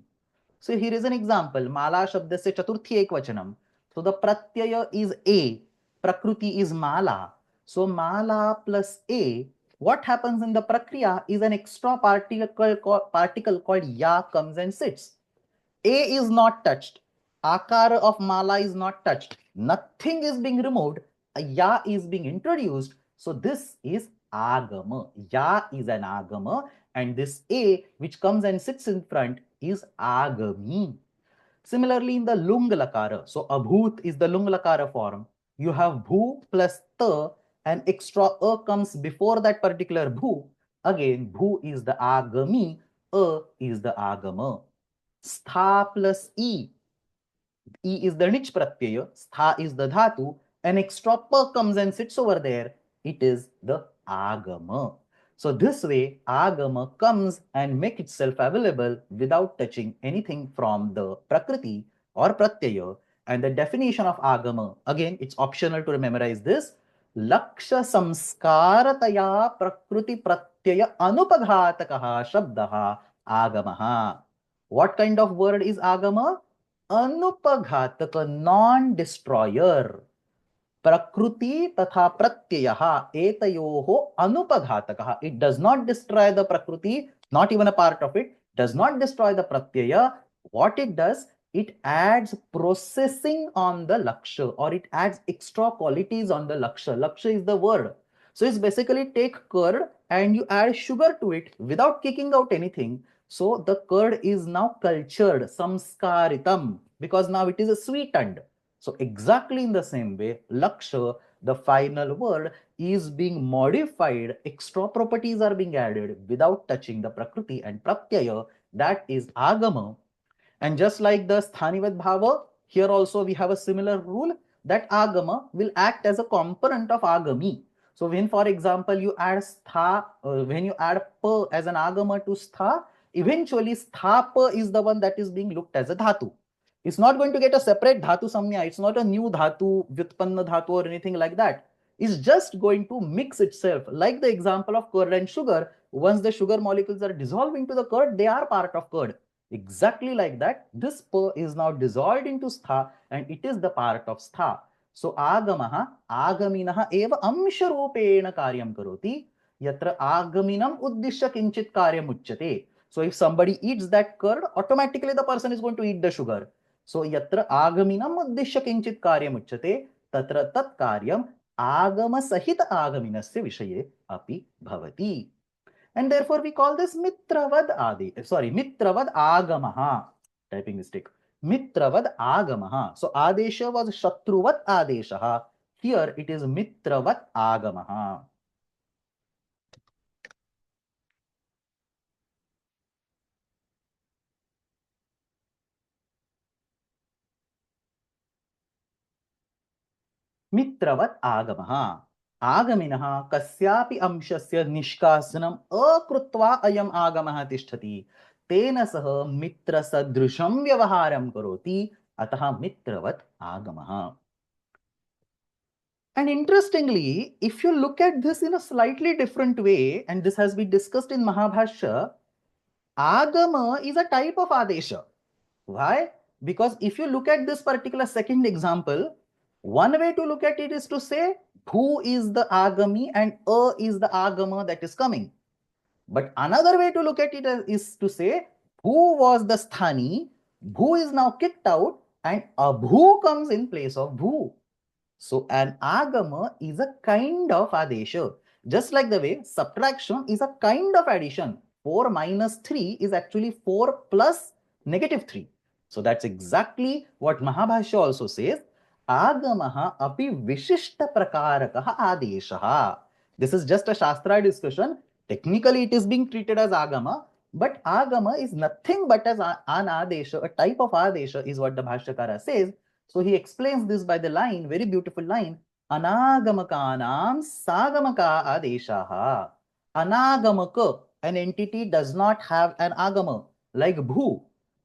So here is an example. Mala shabdasya chaturthi ekvachanam. So the pratyaya is a, prakriti is mala. So mala plus a, what happens in the prakriya is an extra particle called ya comes and sits. A is not touched. Akara of mala is not touched. Nothing is being removed. A ya is being introduced. So this is agama. Ya is an agama, and this a which comes and sits in front is agami. Similarly, in the lung lakara, so abhut is the lung lakara form. You have bhu plus ta, and extra a comes before that particular bhu. Again, bhu is the agami, a is the agama. Stha plus e. E is the nich pratyaya, stha is the dhatu, an extra pa comes and sits over there. It is the agama. So this way, agama comes and make itself available without touching anything from the prakriti or pratyaya. And the definition of agama, again, it's optional to memorize this. Laksha samskarataya prakriti pratyaya anupaghatakaha shabdaha agamaha. What kind of word is agama? Anupaghataka, non-destroyer. Prakruti tatha pratyayaha etayoho anupaghatakaha. It does not destroy the prakriti, not even a part of it, does not destroy the pratyaya. What it does, it adds processing on the laksha, or it adds extra qualities on the laksha. Laksha is the word. So it's basically take curd and you add sugar to it without kicking out anything. So the curd is now cultured, samskaritam, because now it is sweetened. So exactly in the same way, laksha, the final word, is being modified. Extra properties are being added without touching the prakriti and pratyaya. That is agama. And just like the sthanivat bhava, here also we have a similar rule that agama will act as a component of agami. So when, for example, you add stha, when you add pa as an agama to stha, eventually stha pa is the one that is being looked as a dhatu. It's not going to get a separate dhatu samnya. It's not a new dhatu, vyutpanna dhatu or anything like that. It's just going to mix itself. Like the example of curd and sugar, once the sugar molecules are dissolved into the curd, they are part of curd. Exactly like that, this pa is now dissolved into stha and it is the part of stha. सो आगमः आगमिनः एव अंशरूपेण कार्यं करोति, यत्र आगमिनम् उद्दिश्य किञ्चित् कार्यम् उच्यते. So if somebody eats that curd, automatically the person is going to eat the sugar. So yatra agaminam uddishya kinchit karyam uchyate, tatra tat karyam agama sahit agaminasya vishaye api bhavati. And therefore we call this mitravad adi. Sorry, mitravad agamaha. Typing mistake. Mitravad agamaha. So adesha was shatruvat adeshaha. Here it is mitravat agamaha. मित्रवत् आगमः. आगमिनः कस्यापि अंशस्य निष्कासनम् अकृत्वा अयम् आगमः तिष्ठति. तेन सह मित्रसदृशं व्यवहारं करोति. अतः मित्रवत् आगमः. And interestingly, if you look at this in a slightly different way, and this has been discussed in Mahabhashya, agama is a type of adesha. Why? Because if you look at this particular second example, one way to look at it is to say who is the agami and a is the agama that is coming. But another way to look at it is to say who was the sthani, bhu is now kicked out, and abhu comes in place of bhu. So an agama is a kind of adesha. Just like the way subtraction is a kind of addition. 4 minus 3 is actually 4 plus negative 3. So that's exactly what Mahabhashya also says. Agamaha api vishishta prakarakaha adeshaha. This is just a Shastra discussion. Technically, it is being treated as agama, but agama is nothing but as an adesha, a type of adesha is what the Bhashyakara says. So he explains this by the line, very beautiful line, anagamakanam sagamaka adeshaha. Anagamaka, an entity does not have an agama, like bhu.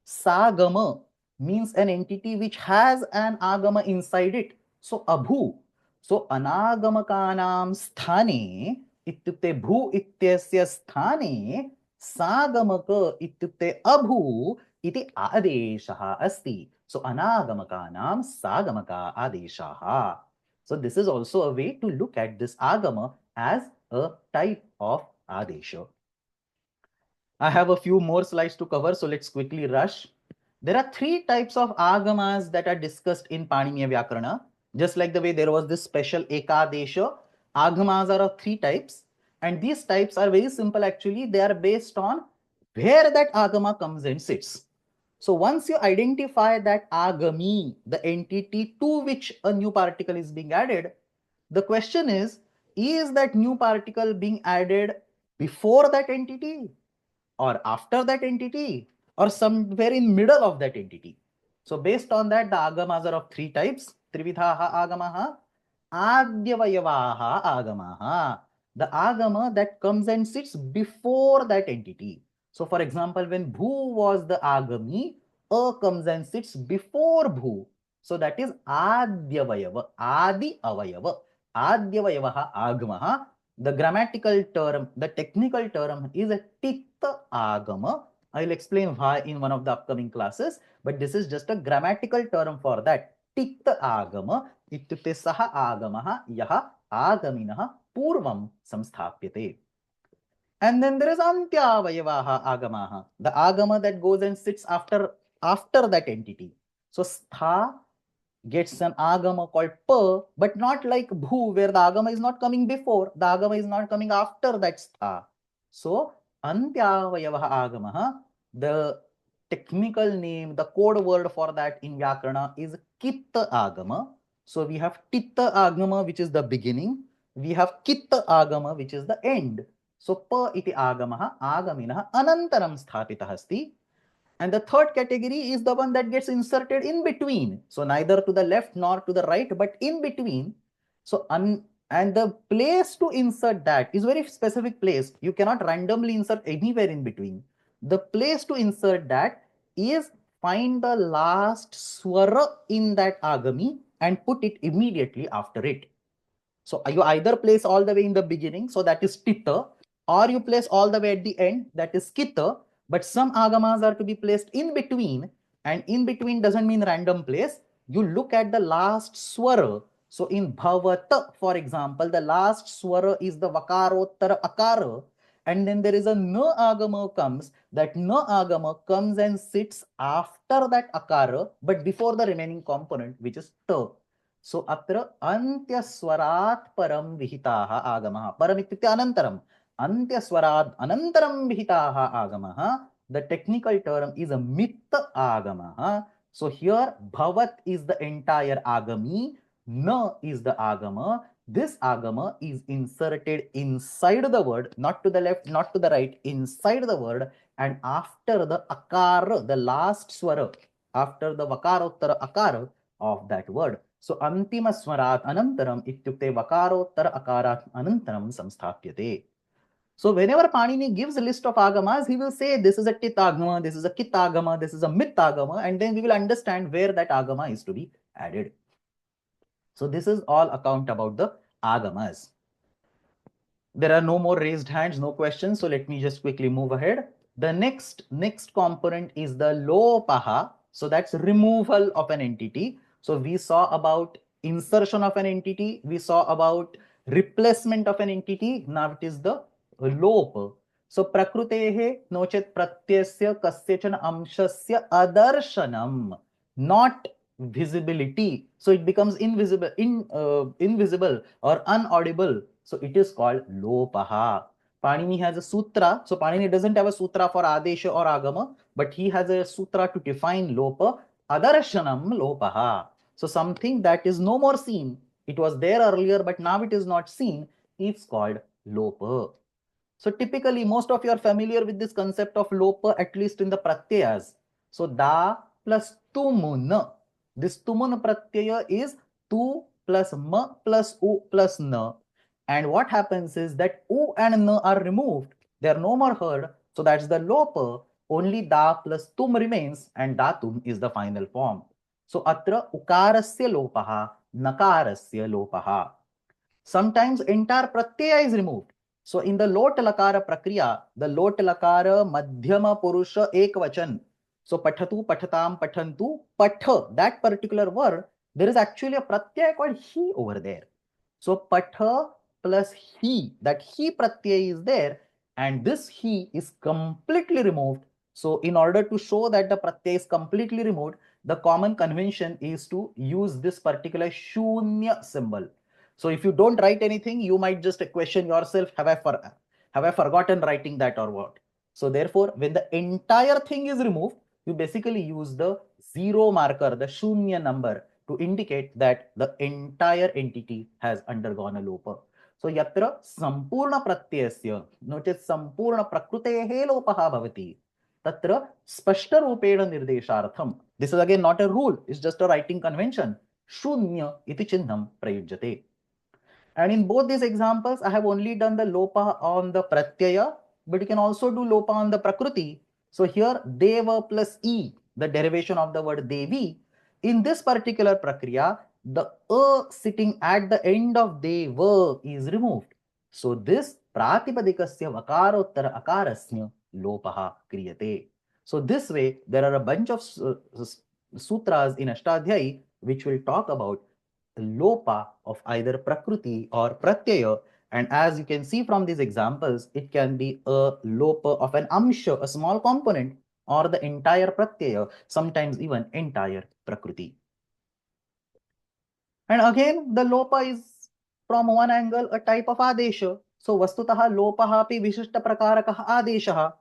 Sagama means an entity which has an agama inside it. So abhu. So anagamakanam sthane ityukte bhu ityasya sthane sagamaka ityukte abhu iti adeshaha asti. So anagamakanam sagamaka adeshaha. So this is also a way to look at this agama as a type of adesha. I have a few more slides to cover, so let's quickly rush. There are three types of agamas that are discussed in Paniniya Vyakarana. Just like the way there was this special Ekadesha, agamas are of three types. And these types are very simple actually. They are based on where that agama comes and sits. So once you identify that agami, the entity to which a new particle is being added, the question is that new particle being added before that entity or after that entity or somewhere in middle of that entity? So based on that, the agamas are of three types. Trividhaha agamaha, adyavayavaha agamaha. The agama that comes and sits before that entity. So for example, when bhu was the agami, a comes and sits before bhu. So that is adyavayava, adi avayava. Adyavayavaha agamaha. The grammatical term, the technical term is a titta agama. I will explain why in one of the upcoming classes, but this is just a grammatical term for that. Titta agama ityukte saha agamaha yaha agaminah purvam samsthapyate. And then there is antyavayavaha agamaha, the agama that goes and sits after that entity. So stha gets an agama called pa, but not like bhu, where the agama is not coming before, the agama is not coming after that stha. So antyavayavaha agamaha, the technical name, the code word for that in Vyakarana is kitta agama. So we have titta agama, which is the beginning. We have kitta agama, which is the end. So pa iti agamaha agaminah anantaram sthapitah asti. And the third category is the one that gets inserted in between. So neither to the left nor to the right, but in between. So and the place to insert that is very specific place. You cannot randomly insert anywhere in between. The place to insert that is find the last swara in that agami and put it immediately after it. So you either place all the way in the beginning, so that is titta, or you place all the way at the end, that is kitta. But some agamas are to be placed in between, and in between doesn't mean random place. You look at the last swara So in bhavat, for example, the last swara is the vakarottara akara, and then there is a na agama comes. That na agama comes and sits after that akara, but before the remaining component, which is ta. So atra antyaswarat param vihitaha agamaha. Param ityukte anantaram. Antyaswarat anantaram vihitaha agamaha. The technical term is a mitta agamaha. So here bhavat is the entire agami, na is the agama. This agama is inserted inside the word, not to the left, not to the right, inside the word, and after the akara, the last swara, after the vakarottara akara of that word. So antima swarat anantaram ityukte vakarottara akarat anantaram samsthapyate. So whenever Panini gives a list of agamas, he will say this is a tit agama, this is a kit agama, this is a mit agama, and then we will understand where that agama is to be added. So this is all account about the agamas. There are no more raised hands, no questions. So let me just quickly move ahead. The next component is the lopaha. So that's removal of an entity. So we saw about insertion of an entity. We saw about replacement of an entity. Now it is the lop. So prakrutehe nochet pratyasya kasyachana amshasya adarshanam, not visibility. So it becomes invisible, invisible or unaudible. So it is called lopaha. Panini has a sutra. So Panini doesn't have a sutra for adesha or agama, but he has a sutra to define lopa. Adarshanam lopaha. So something that is no more seen. It was there earlier, but now it is not seen. It's called lopa. So typically, most of you are familiar with this concept of lopa, at least in the pratyayas. So da plus tumun. This tumun pratyaya is tu plus ma plus u plus na. And what happens is that u and na are removed. They are no more heard. So that's the lopa. Only da plus tum remains, and datum is the final form. So atra ukarasya lopaha, nakarasya lopaha. Sometimes entire pratyaya is removed. So in the lot lakara prakriya, the lot lakara madhyama purusha ekvachan. So pathatu, pathatam, pathantu, patha, that particular word, there is actually a pratyaya called he over there. So patha plus he, that he pratyaya is there, and this he is completely removed. So in order to show that the pratyaya is completely removed, the common convention is to use this particular shunya symbol. So if you don't write anything, you might just question yourself, have I forgotten writing that or what? So therefore, when the entire thing is removed, you basically use the zero marker, the shunya number, to indicate that the entire entity has undergone a lopa. So yatra sampurna pratyasya, notice sampurna prakrutehe lopaha bhavati. Tatra spashta rupena nirdeshartham. This is again not a rule, it's just a writing convention. Shunya iti chihnam prayujyate. And in both these examples, I have only done the lopa on the pratyaya, but you can also do lopa on the prakruti. So here, deva plus e, the derivation of the word devi. In this particular prakriya, the sitting at the end of deva is removed. So this pratipadikasya vakarottara akarasya lopaha kriyate. So this way, there are a bunch of sutras in Ashtadhyayi which will talk about lopa of either prakruti or pratyaya. And as you can see from these examples, it can be a lopa of an amsha, a small component, or the entire pratyaya, sometimes even entire prakruti. And again, the lopa is from one angle a type of adesha. So vastutaha lopaha api vishishta prakarakah adeshaha.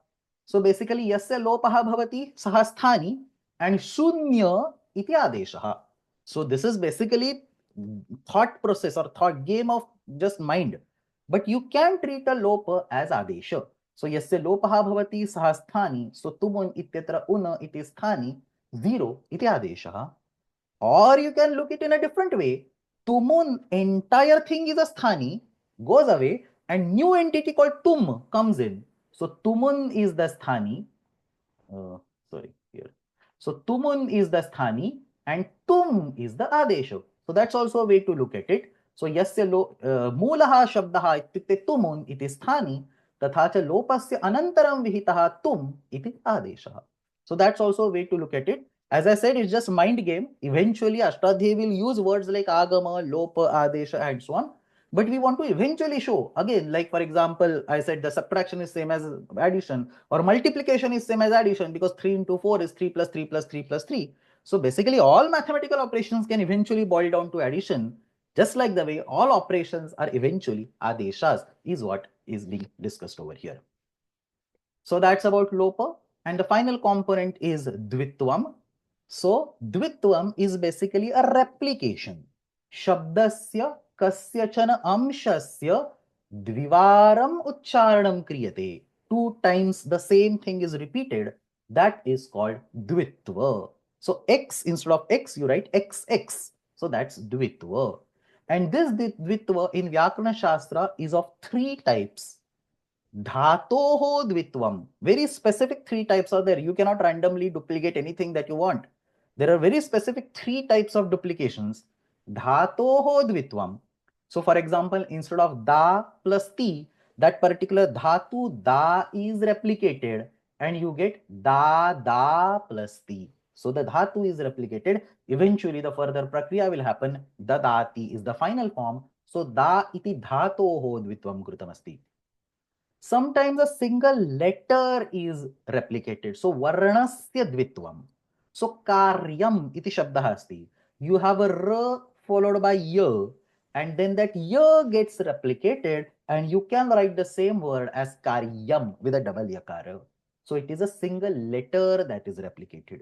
So basically, yasya lopaha bhavati sahasthani and shunya iti adeshaha. So this is basically thought process or thought game of just mind. But you can treat a lopa as adesha. So yasya lopaha bhavati sahasthani. So tumun ityatra una iti sthani 0 iti adeshaha. Or you can look it in a different way. Tumun, entire thing is a sthani, goes away, and new entity called tum comes in. So tumun is the sthani. Sorry, here. So tumun is the sthani and tum is the adesha. So that's also a way to look at it. So yasya mulaha shabdaha ityukte tumun iti sthani tatha cha lopasya anantaram vihitaha tum iti adesha. So that's also a way to look at it. As I said, it's just mind game. Eventually, Ashtadhyayi will use words like agama, lopa, adesha, and so on. But we want to eventually show, again, like for example, I said the subtraction is same as addition, or multiplication is same as addition, because 3 into 4 is 3 plus 3 plus 3 plus 3. So basically, all mathematical operations can eventually boil down to addition, just like the way all operations are eventually adeshas, is what is being discussed over here. So that's about lopa. And the final component is dvitvam. So dvitvam is basically a replication. Shabdasya kasyachana amshasya dvivaram ucharanam kriyate. 2 times the same thing is repeated. That is called dvitva. So x, instead of x, you write xx. So that's dvitva. And this dvitva in Vyakarana Shastra is of 3 types. Dhatoho dvitvam. Very specific 3 types are there. You cannot randomly duplicate anything that you want. There are very specific 3 types of duplications. Dhatoho dvitvam. So for example, instead of da plus ti, that particular dhatu da is replicated and you get da plus ti. So the dhatu is replicated. Eventually the further prakriya will happen. Dadati is the final form. So da iti dhatoho dvitvam krutam asti. Sometimes a single letter is replicated. So varnasya dvitvam. So karyam iti shabdah asti. You have a r followed by y, and then that y gets replicated and you can write the same word as karyam with a double yakara. So it is a single letter that is replicated.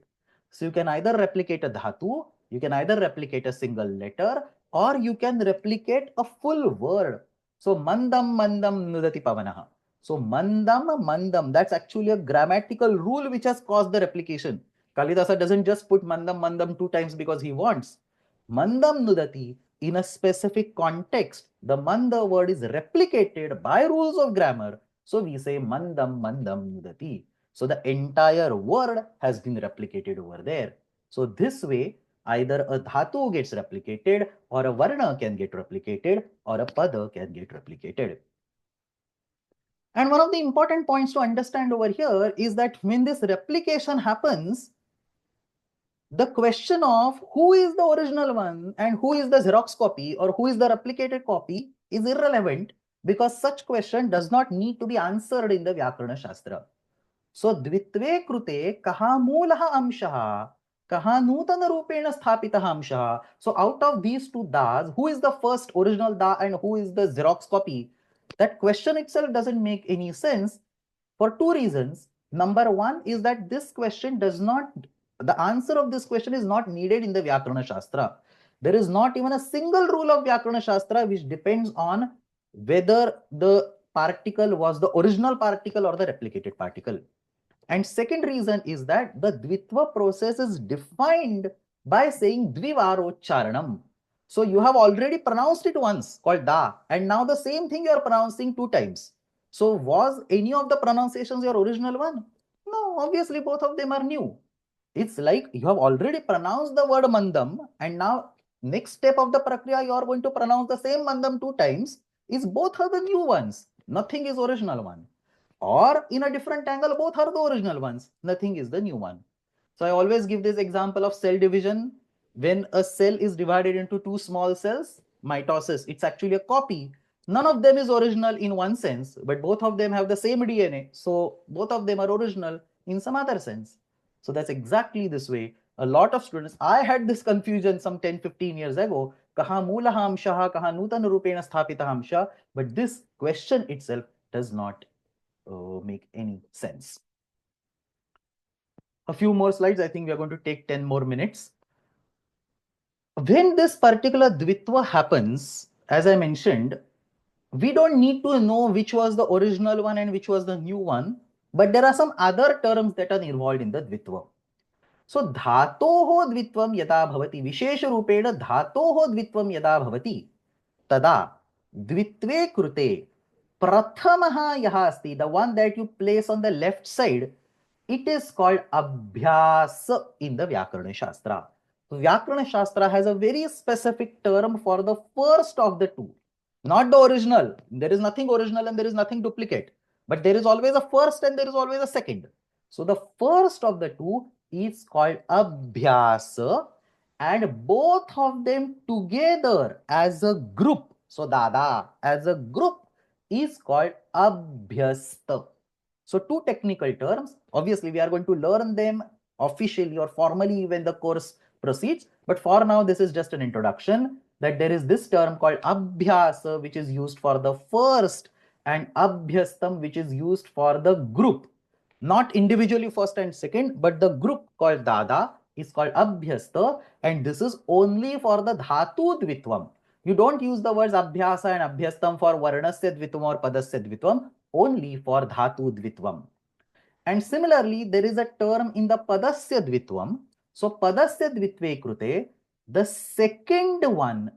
So you can either replicate a dhatu, you can either replicate a single letter, or you can replicate a full word. So mandam mandam nudati pavanaha. So mandam, that's actually a grammatical rule which has caused the replication. Kalidasa doesn't just put mandam 2 times because he wants. Mandam nudati, in a specific context, the manda word is replicated by rules of grammar. So we say mandam nudati. So the entire word has been replicated over there. So this way, either a dhatu gets replicated, or a varna can get replicated, or a pada can get replicated. And one of the important points to understand over here is that when this replication happens, the question of who is the original one and who is the Xerox copy or who is the replicated copy is irrelevant, because such question does not need to be answered in the Vyakarana Shastra. So dvitve krute kaha mulaha amshaha, kaha nutana rupena sthapitaha amshaha. So out of these 2 das, who is the first original da and who is the Xerox copy? That question itself doesn't make any sense for 2 reasons. Number one is that this question does not, the answer of this question is not needed in the Vyakarana Shastra. There is not even a single rule of Vyakarana Shastra which depends on whether the particle was the original particle or the replicated particle. And second reason is that the dvitva process is defined by saying dvivarocharanam. So you have already pronounced it once, called da, and now the same thing you are pronouncing 2 times. So was any of the pronunciations your original one? No, obviously both of them are new. It's like you have already pronounced the word mandam, and now next step of the prakriya you are going to pronounce the same mandam 2 times. Is both are the new ones. Nothing is original one. Or in a different angle, both are the original ones. Nothing is the new one. So I always give this example of cell division. When a cell is divided into 2 small cells, mitosis, it's actually a copy. None of them is original in one sense, but both of them have the same DNA. So both of them are original in some other sense. So that's exactly this way. A lot of students, I had this confusion some 10-15 years ago. Kaha mulaha amshaha, kaha nutana rupena sthapita amsha. But this question itself does not make any sense. A few more slides. I think we are going to take 10 more minutes. When this particular dvitva happens, as I mentioned, we don't need to know which was the original one and which was the new one, but there are some other terms that are involved in the dvitva. So dhatoho dvitvam yada bhavati, vishesha rupena dhatoho dvitvam yada bhavati, tada dvitve krute prathamaha yaha asti, the one that you place on the left side, it is called abhyas in the Vyakarana Shastra. So Vyakarana Shastra has a very specific term for the first of the 2, not the original. There is nothing original and there is nothing duplicate, but there is always a first and there is always a second. So the first of the 2 is called abhyasa, and both of them together as a group, so dada as a group, is called abhyasta. So two technical terms. Obviously, we are going to learn them officially or formally when the course proceeds. But for now, this is just an introduction that there is this term called abhyasa, which is used for the first, and abhyastam, which is used for the group. Not individually first and second, but the group called dada is called abhyasta, and this is only for the dhatu dvitvam. You don't use the words abhyasa and abhyastam for varnasya dvitvam or padasya dvitvam, only for dhatu dvitvam. And similarly, there is a term in the padasya dvitvam. So padasya dvitve krute, the second one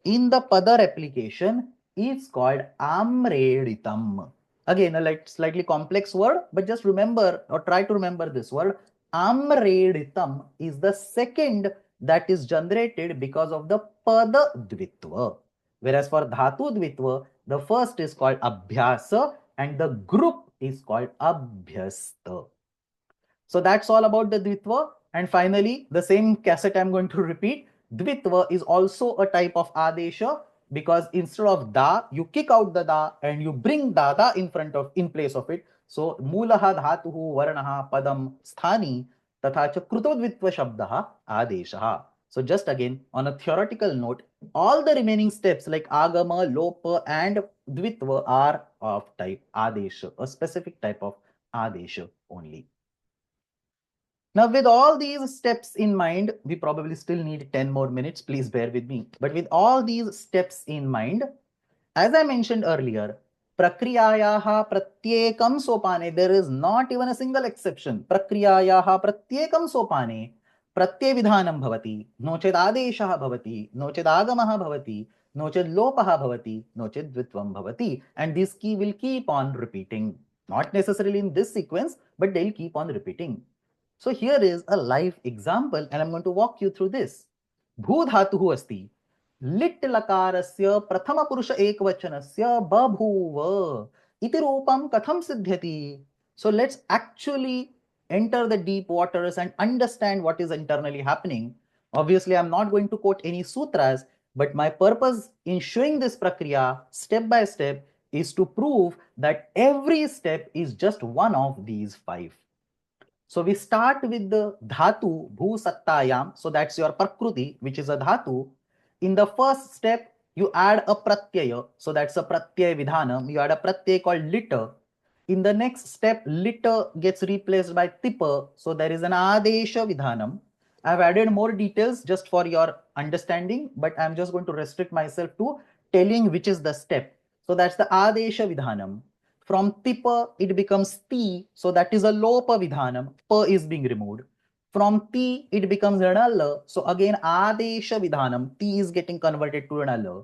in the pada replication is called amreditam. Again, a like slightly complex word, but just remember or try to remember this word. Amreditam is the second that is generated because of the pada dvitva. Whereas for dhatu dvitva, the first is called abhyasa and the group is called abhyasta. So that's all about the dvitva. And finally, the same cassette I'm going to repeat. Dvitva is also a type of adesha, because instead of da, you kick out the da and you bring dada in place of it. So mulaha dhatuhu varnaha padam sthani tatha cha krutodvitva shabdaha adeshaha. So just again, on a theoretical note, all the remaining steps like agama, lopa, and dvitva are of type adesha, a specific type of adesha only. Now, with all these steps in mind, we probably still need 10 more minutes. Please bear with me. But with all these steps in mind, as I mentioned earlier, Prakriyayaha pratyekam sopane, there is not even a single exception. Prakriyayaha pratyekam sopane, pratyevidhanam bhavati, noched adeshaha bhavati, noched agamaha bhavati, noched lopaha bhavati, noched dvitvam bhavati. And this key will keep on repeating. Not necessarily in this sequence, but they'll keep on repeating. So here is a live example and I'm going to walk you through this. Bhu dhatuhu asti. Lit lakarasya prathama purusha ekvachanasya babhuva. Iti rupam katham siddhyati. So let's actually enter the deep waters and understand what is internally happening. Obviously, I'm not going to quote any sutras, but my purpose in showing this prakriya step by step is to prove that every step is just one of these five. So we start with the dhatu bhu sattayam. So that's your prakruti, which is a dhatu. In the first step, you add a pratyaya. So that's a pratyaya vidhanam. You add a pratyaya called lita. In the next step, lita gets replaced by tipa. So there is an adesha vidhanam. I've added more details just for your understanding, but I'm just going to restrict myself to telling which is the step. So that's the adesha vidhanam. From tipa, it becomes ti. So that is a lopa vidhanam. Pa is being removed. From ti, it becomes nala. So again, adesha vidhanam. Ti is getting converted to nala.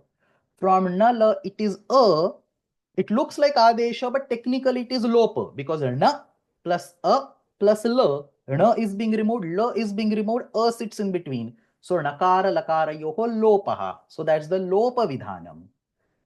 From nala, it is a. It looks like adesha, but technically it is lopa because na plus a plus la. Na is being removed, la is being removed, a sits in between. So nakara lakara yoho lopaha. So that's the lopa vidhanam.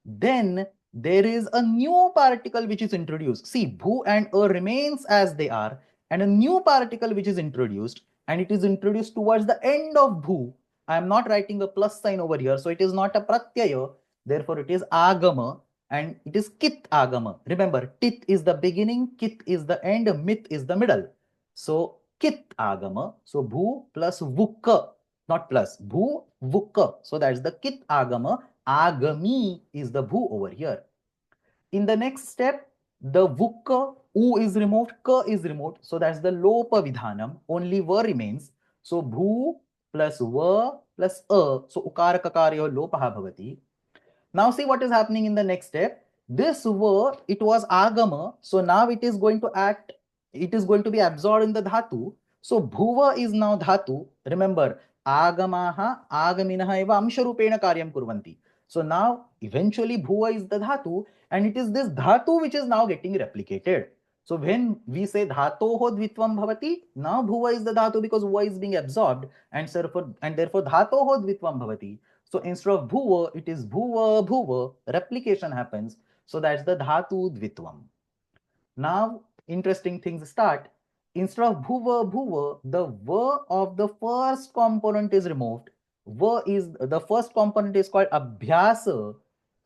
Then there is a new particle which is introduced. See, bhu and a remains as they are, and a new particle which is introduced, and it is introduced towards the end of bhu. I am not writing a plus sign over here, so it is not a pratyaya, therefore it is agama, and it is kit agama. Remember, tit is the beginning, kit is the end, mit is the middle. So kit agama, so bhu plus vukka, not plus, bhu vukka. So that's the kit agama. Agami is the bhu over here. In the next step, the vukka, u is removed, ka is removed. So that's the lopa vidhanam. Only va remains. So bhu plus va plus a. So ukara kakaryo lopaha bhavati. Now see what is happening in the next step. This va, it was agama. So now it is going to act, it is going to be absorbed in the dhatu. So bhuva is now dhatu. Remember, agamaha agaminaha eva amsharupena karyam kurvanti. So now eventually bhuva is the dhatu, and it is this dhatu which is now getting replicated. So when we say dhatoho dvitvam bhavati, now bhuva is the dhatu because bhuva is being absorbed, and therefore dhatoho dvitvam bhavati. So instead of bhuva, it is bhuva bhuva. Replication happens. So that's the dhatu dvitvam. Now interesting things start. instead of bhuva, bhuva, the va of the first component is removed. Va is the first component is called abhyasa.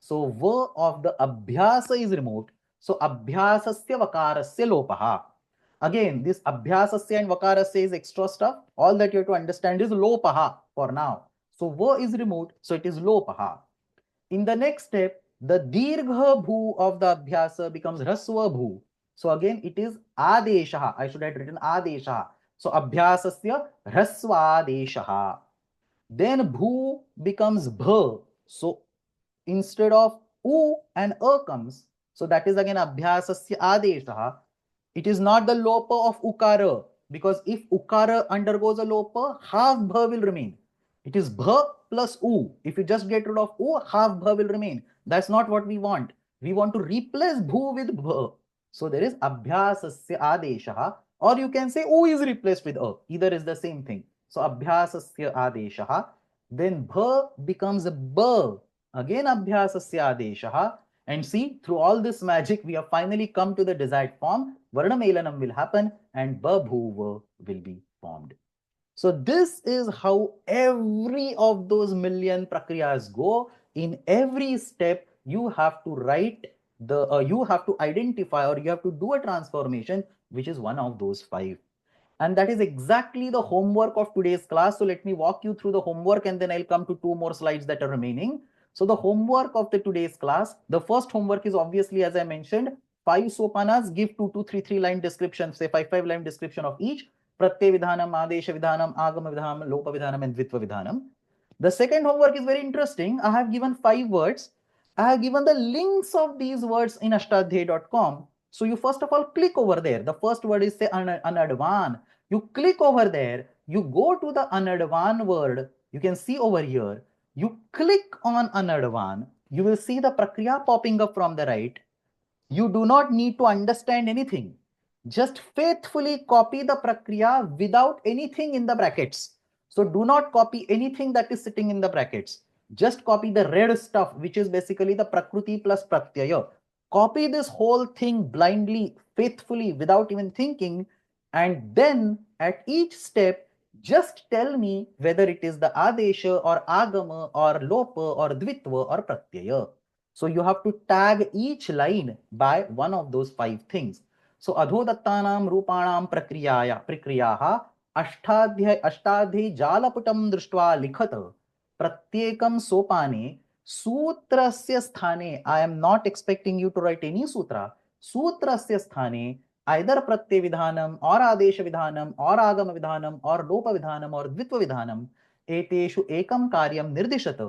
So va of the abhyasa is removed. So abhyasasya vakarasya lopaha. Again, this abhyasasya and vakarasya is extra stuff. All that you have to understand is lopaha for now. So va is removed, so it is lopaha. In the next step, the dirgha bhu of the abhyasa becomes rasva bhu. So again, it is adeshaha. I should have written adeshaha. So abhyasasya rasvadeshaha. Then bhu becomes bha. So instead of u and a comes, so that is again abhyasasya adeshaha. It is not the lopa of ukara, because if ukara undergoes a lopa, half bha will remain. It is bha plus u. If you just get rid of u, half bha will remain. That's not what we want. We want to replace bhu with bha. So there is abhyasasya adeshaha, or you can say u is replaced with a. Either is the same thing. So abhyasasya adeshaha. Then bha becomes a ba. Again abhyasasya adeshaha. And see, through all this magic, we have finally come to the desired form. Varnamelanam will happen and babhuva will be formed. So this is how every of those million prakriyas go. In every step, you have to write you have to identify, or you have to do a transformation, which is one of those five. And that is exactly the homework of today's class. So let me walk you through the homework and then I'll come to two more slides that are remaining. So the homework of the today's class, the first homework is obviously, as I mentioned, 5 sopanas, give 2 to 3 line description, say 5 line description of each. Pratyay vidhanam, adesha vidhanam, agama vidhanam, lopa vidhanam, and dvitva vidhanam. The second homework is very interesting. I have given 5 words. I have given the links of these words in ashtadhyayi.com. So you first of all click over there. The first word is say anadvan. You click over there. You go to the anadvan word. You can see over here. You click on anadvan. You will see the prakriya popping up from the right. You do not need to understand anything. Just faithfully copy the prakriya without anything in the brackets. So do not copy anything that is sitting in the brackets. Just copy the red stuff, which is basically the prakruti plus pratyaya. Copy this whole thing blindly, faithfully, without even thinking. And then at each step, just tell me whether it is the adesha or agama or lopa or dvitva or pratyaya. So you have to tag each line by one of those 5 things. So adhodattanam rupanam prakriyaha Ashtadhyayi जालपुटं दृष्ट्वा लिखत प्रत्येकं सोपाने सूत्रस्य स्थाने. I am not expecting you to write any sutra. सूत्रस्य स्थाने either प्रत्यय विधानम और आदेश विधानम और आगम विधानम और लोप विधानम और द्वित्व विधानम एतेषु एकं कार्यं निर्दिशत.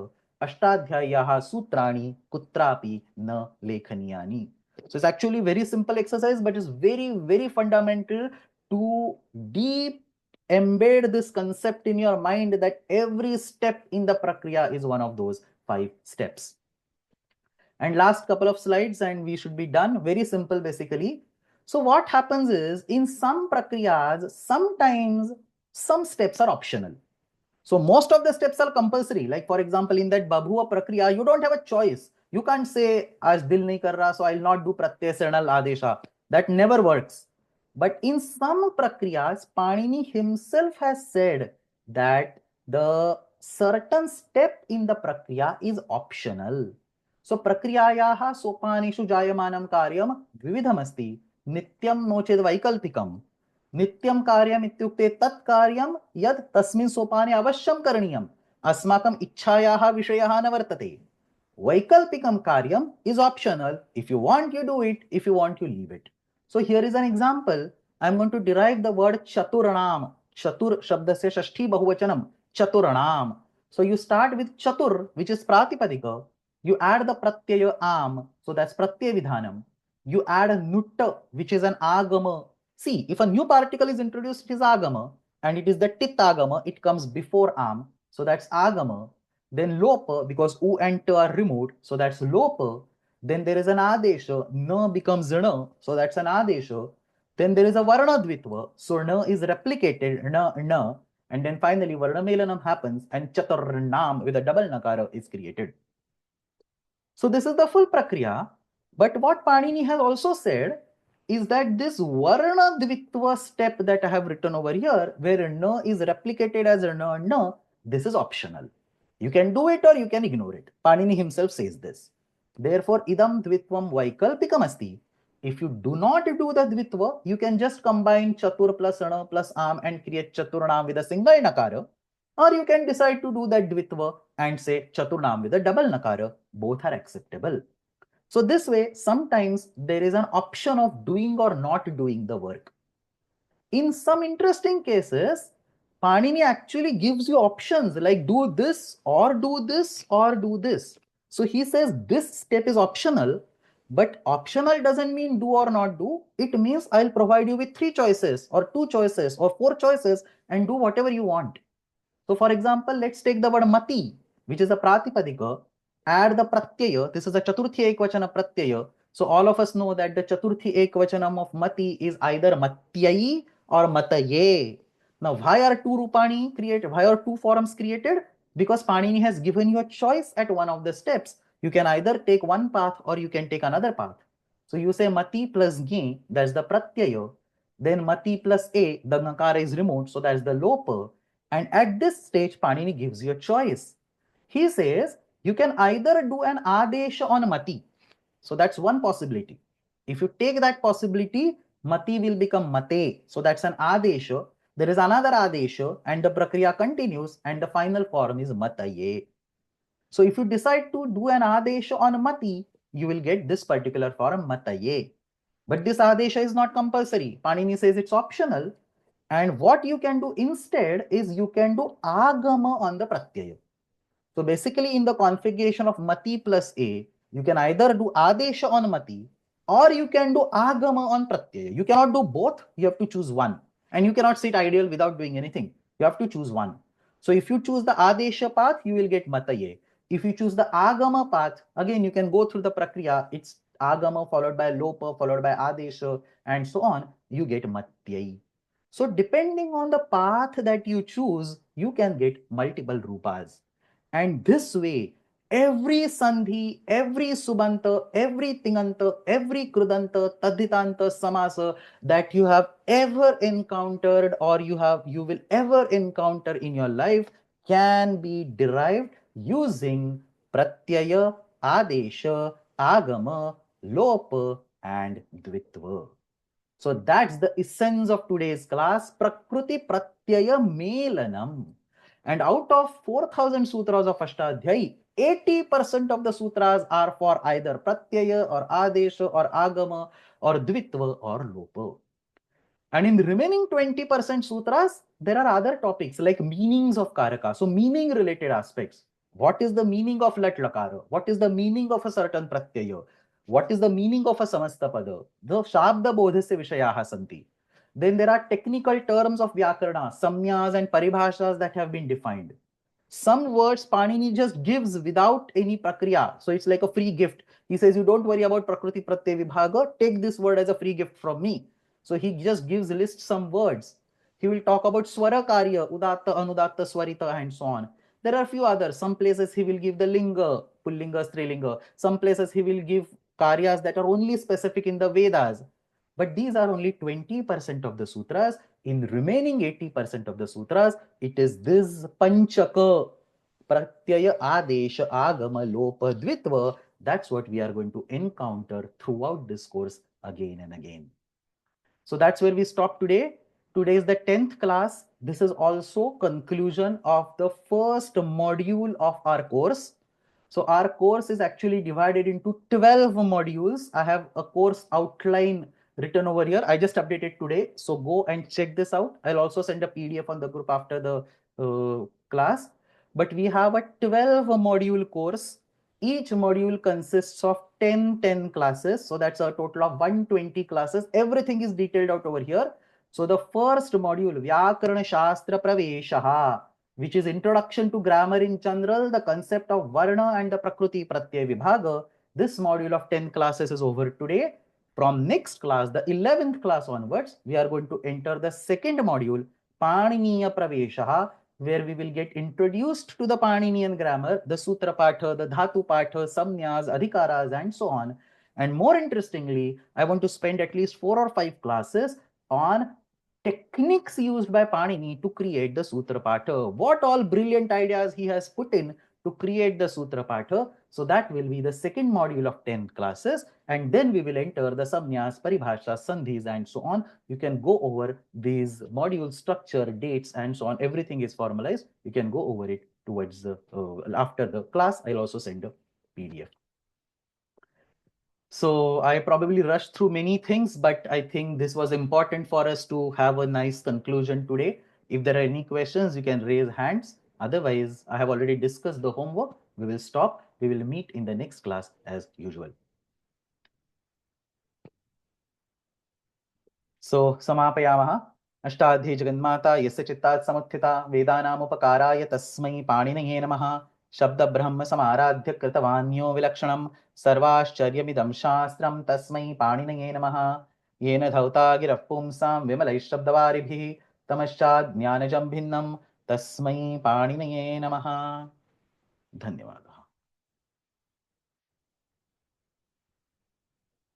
अष्टाध्याय्याः सूत्राणि कुत्रापि न लेखनीयानि. So it's actually very simple exercise, but it's very fundamental to deep embed this concept in your mind that every step in the prakriya is one of those 5 steps. And last couple of slides and we should be done. Very simple basically. So what happens is in some prakriyas, sometimes some steps are optional. So most of the steps are compulsory. Like for example, in that babhuva prakriya, you don't have a choice. You can't say, "Aaj dil nahi kar raha, so I'll not do pratyay saranal adesha." That never works. But in some prakriyas, Panini himself has said that the certain step in the prakriya is optional. So prakriyayaha sopanishu jayamanam karyam dvividhamasti nityam no ched vaikalpikam. नित्यं कार्यम इत्युक्ते तत् कार्यम यद तस्मिन् सोपाने अवश्यं करणीयम अस्माकं इच्छायाः विषयः न वर्तते. वैकल्पिकं कार्यम is optional. If you want you do it, if you want you leave it. So here is an example. I am going to derive the word chaturanam. Chatur shabdasya shashti bahuvachanam. Chaturanam. So you start with chatur, which is pratipadika. You add the pratyaya am, so that's pratyaya vidhanam. You add a nutta, which is an agama. See, if a new particle is introduced, it is agama, and it is the tit agama, it comes before am, so that's agama. Then lopa, because u and ta are removed, so that's lopa. Then there is an adesha, na becomes na, so that's an adesha. Then there is a varna dvitva, so na is replicated, na, and then finally varna melanam happens, and chaturnam with a double nakara is created. So this is the full prakriya. But what Panini has also said is that this Varna Dvitva step that I have written over here, where na is replicated as na, this is optional. You can do it or you can ignore it. Panini himself says this. Therefore, idam dvitvam vaikalpikam asti. If you do not do the dvitva, you can just combine chatur plus ana plus am and create chaturnam with a single nakara. Or you can decide to do that dvitva and say chaturnam with a double nakara. Both are acceptable. So this way, sometimes there is an option of doing or not doing the work. In some interesting cases, Panini actually gives you options like do this or do this or do this. So he says this step is optional, but optional doesn't mean do or not do. It means I'll provide you with 3 choices or 2 choices or 4 choices and do whatever you want. So for example, let's take the word mati, which is a pratipadika, add the pratyaya. This is a chaturthi ekvachana pratyaya. So all of us know that the chaturthi ekvachanam of mati is either matyayi or mataye. Now, why are two rupani created? Why are two forms created? Because Panini has given you a choice at one of the steps. You can either take one path or you can take another path. So you say mati plus gi, that's the pratyaya. Then mati plus a, the nakara is removed, so that's the lopa. And at this stage, Panini gives you a choice. He says you can either do an adesha on mati. So that's one possibility. If you take that possibility, mati will become mate. So that's an adesha. There is another adesha and the prakriya continues and the final form is mataye. So if you decide to do an adesha on mati, you will get this particular form mataye. But this adesha is not compulsory. Panini says it's optional. And what you can do instead is you can do agama on the pratyaya. So basically in the configuration of mati plus a, you can either do adesha on mati or you can do agama on pratyaya. You cannot do both, you have to choose one. And you cannot sit ideal without doing anything. You have to choose one. So if you choose the adesha path, you will get mataye. If you choose the agama path, again you can go through the prakriya. It's agama followed by lopa followed by adesha and so on. You get matyayi. So depending on the path that you choose, you can get multiple rupas. And this way, every sandhi, every subanta, every tinganta, every krudanta, tadhitanta, samasa that you have ever encountered or you will ever encounter in your life can be derived using pratyaya, adesha, agama, lopa, and dvitva. So that's the essence of today's class, Prakruti Pratyaya Melanam. And out of 4,000 sutras of Ashtadhyayi, 80% of the sutras are for either Pratyaya or Adesha or Agama or Dvitva or Lopa. And in the remaining 20% sutras, there are other topics like meanings of Karaka. So meaning related aspects. What is the meaning of Lat Lakara? What is the meaning of a certain Pratyaya? What is the meaning of a Samastapada? The Shabda Bodhasya Vishayaha Santi. Then there are technical terms of Vyakarana, Samyas and Paribhashas that have been defined. Some words Panini just gives without any prakriya. So it's like a free gift. He says, you don't worry about Prakriti Pratyaya Vibhaga. Take this word as a free gift from me. So he just gives list some words. He will talk about Swara Karya, Udatta, Anudatta, Swarita, and so on. There are a few others. Some places he will give the linga, Pullinga, Strilinga. Some places he will give karyas that are only specific in the Vedas. But these are only 20% of the sutras. In remaining 80% of the sutras, it is this Panchaka, Pratyaya, Adesha, Agama, Lopa, Dvitva. That's what we are going to encounter throughout this course again and again. So that's where we stop today. Today is the 10th class. This is also conclusion of the first module of our course. So our course is actually divided into 12 modules. I have a course outline written over here. I just updated today. So go and check this out. I'll also send a PDF on the group after the class. But we have a 12 module course. Each module consists of 10 classes. So that's a total of 120 classes. Everything is detailed out over here. So the first module, Vyakarana Shastra Praveshaha, which is Introduction to Grammar in general, the concept of Varna and the Prakruti Pratyaya Vibhaga. This module of 10 classes is over today. From next class, the 11th class onwards, we are going to enter the second module, Paniniya Praveshaha, where we will get introduced to the Paninian grammar, the Sutra Patha, the Dhatu Patha, Samnyas, Adhikaras, and so on. And more interestingly, I want to spend at least 4 or 5 classes on techniques used by Panini to create the Sutra Patha. What all brilliant ideas he has put in to create the Sutra Patha. So that will be the second module of 10 classes. And then we will enter the Samnyas, Paribhasha, Sandhis, and so on. You can go over these module structure, dates, and so on. Everything is formalized. You can go over it towards the after the class. I'll also send a PDF. So I probably rushed through many things, but I think this was important for us to have a nice conclusion today. If there are any questions, you can raise hands. Otherwise, I have already discussed the homework. We will stop. We will meet in the next class as usual. So समापयामः. Ashtadhyayi जगन्माता यस्य चित्तात् समुत्थिता वेदानामुपकाराय तस्मै पाणिनये नमः. शब्दब्रह्म समाराध्य कृतवान्यो विलक्षणं सर्वाश्चर्यमिदं शास्त्रं तस्मै पाणिनये नमः. येन धौता गिरः पुंसां विमलैः शब्दवारिभिः तमश्चाज्ञानजं भिन्नं तस्मै पाणिनये नमः. धन्यवादः.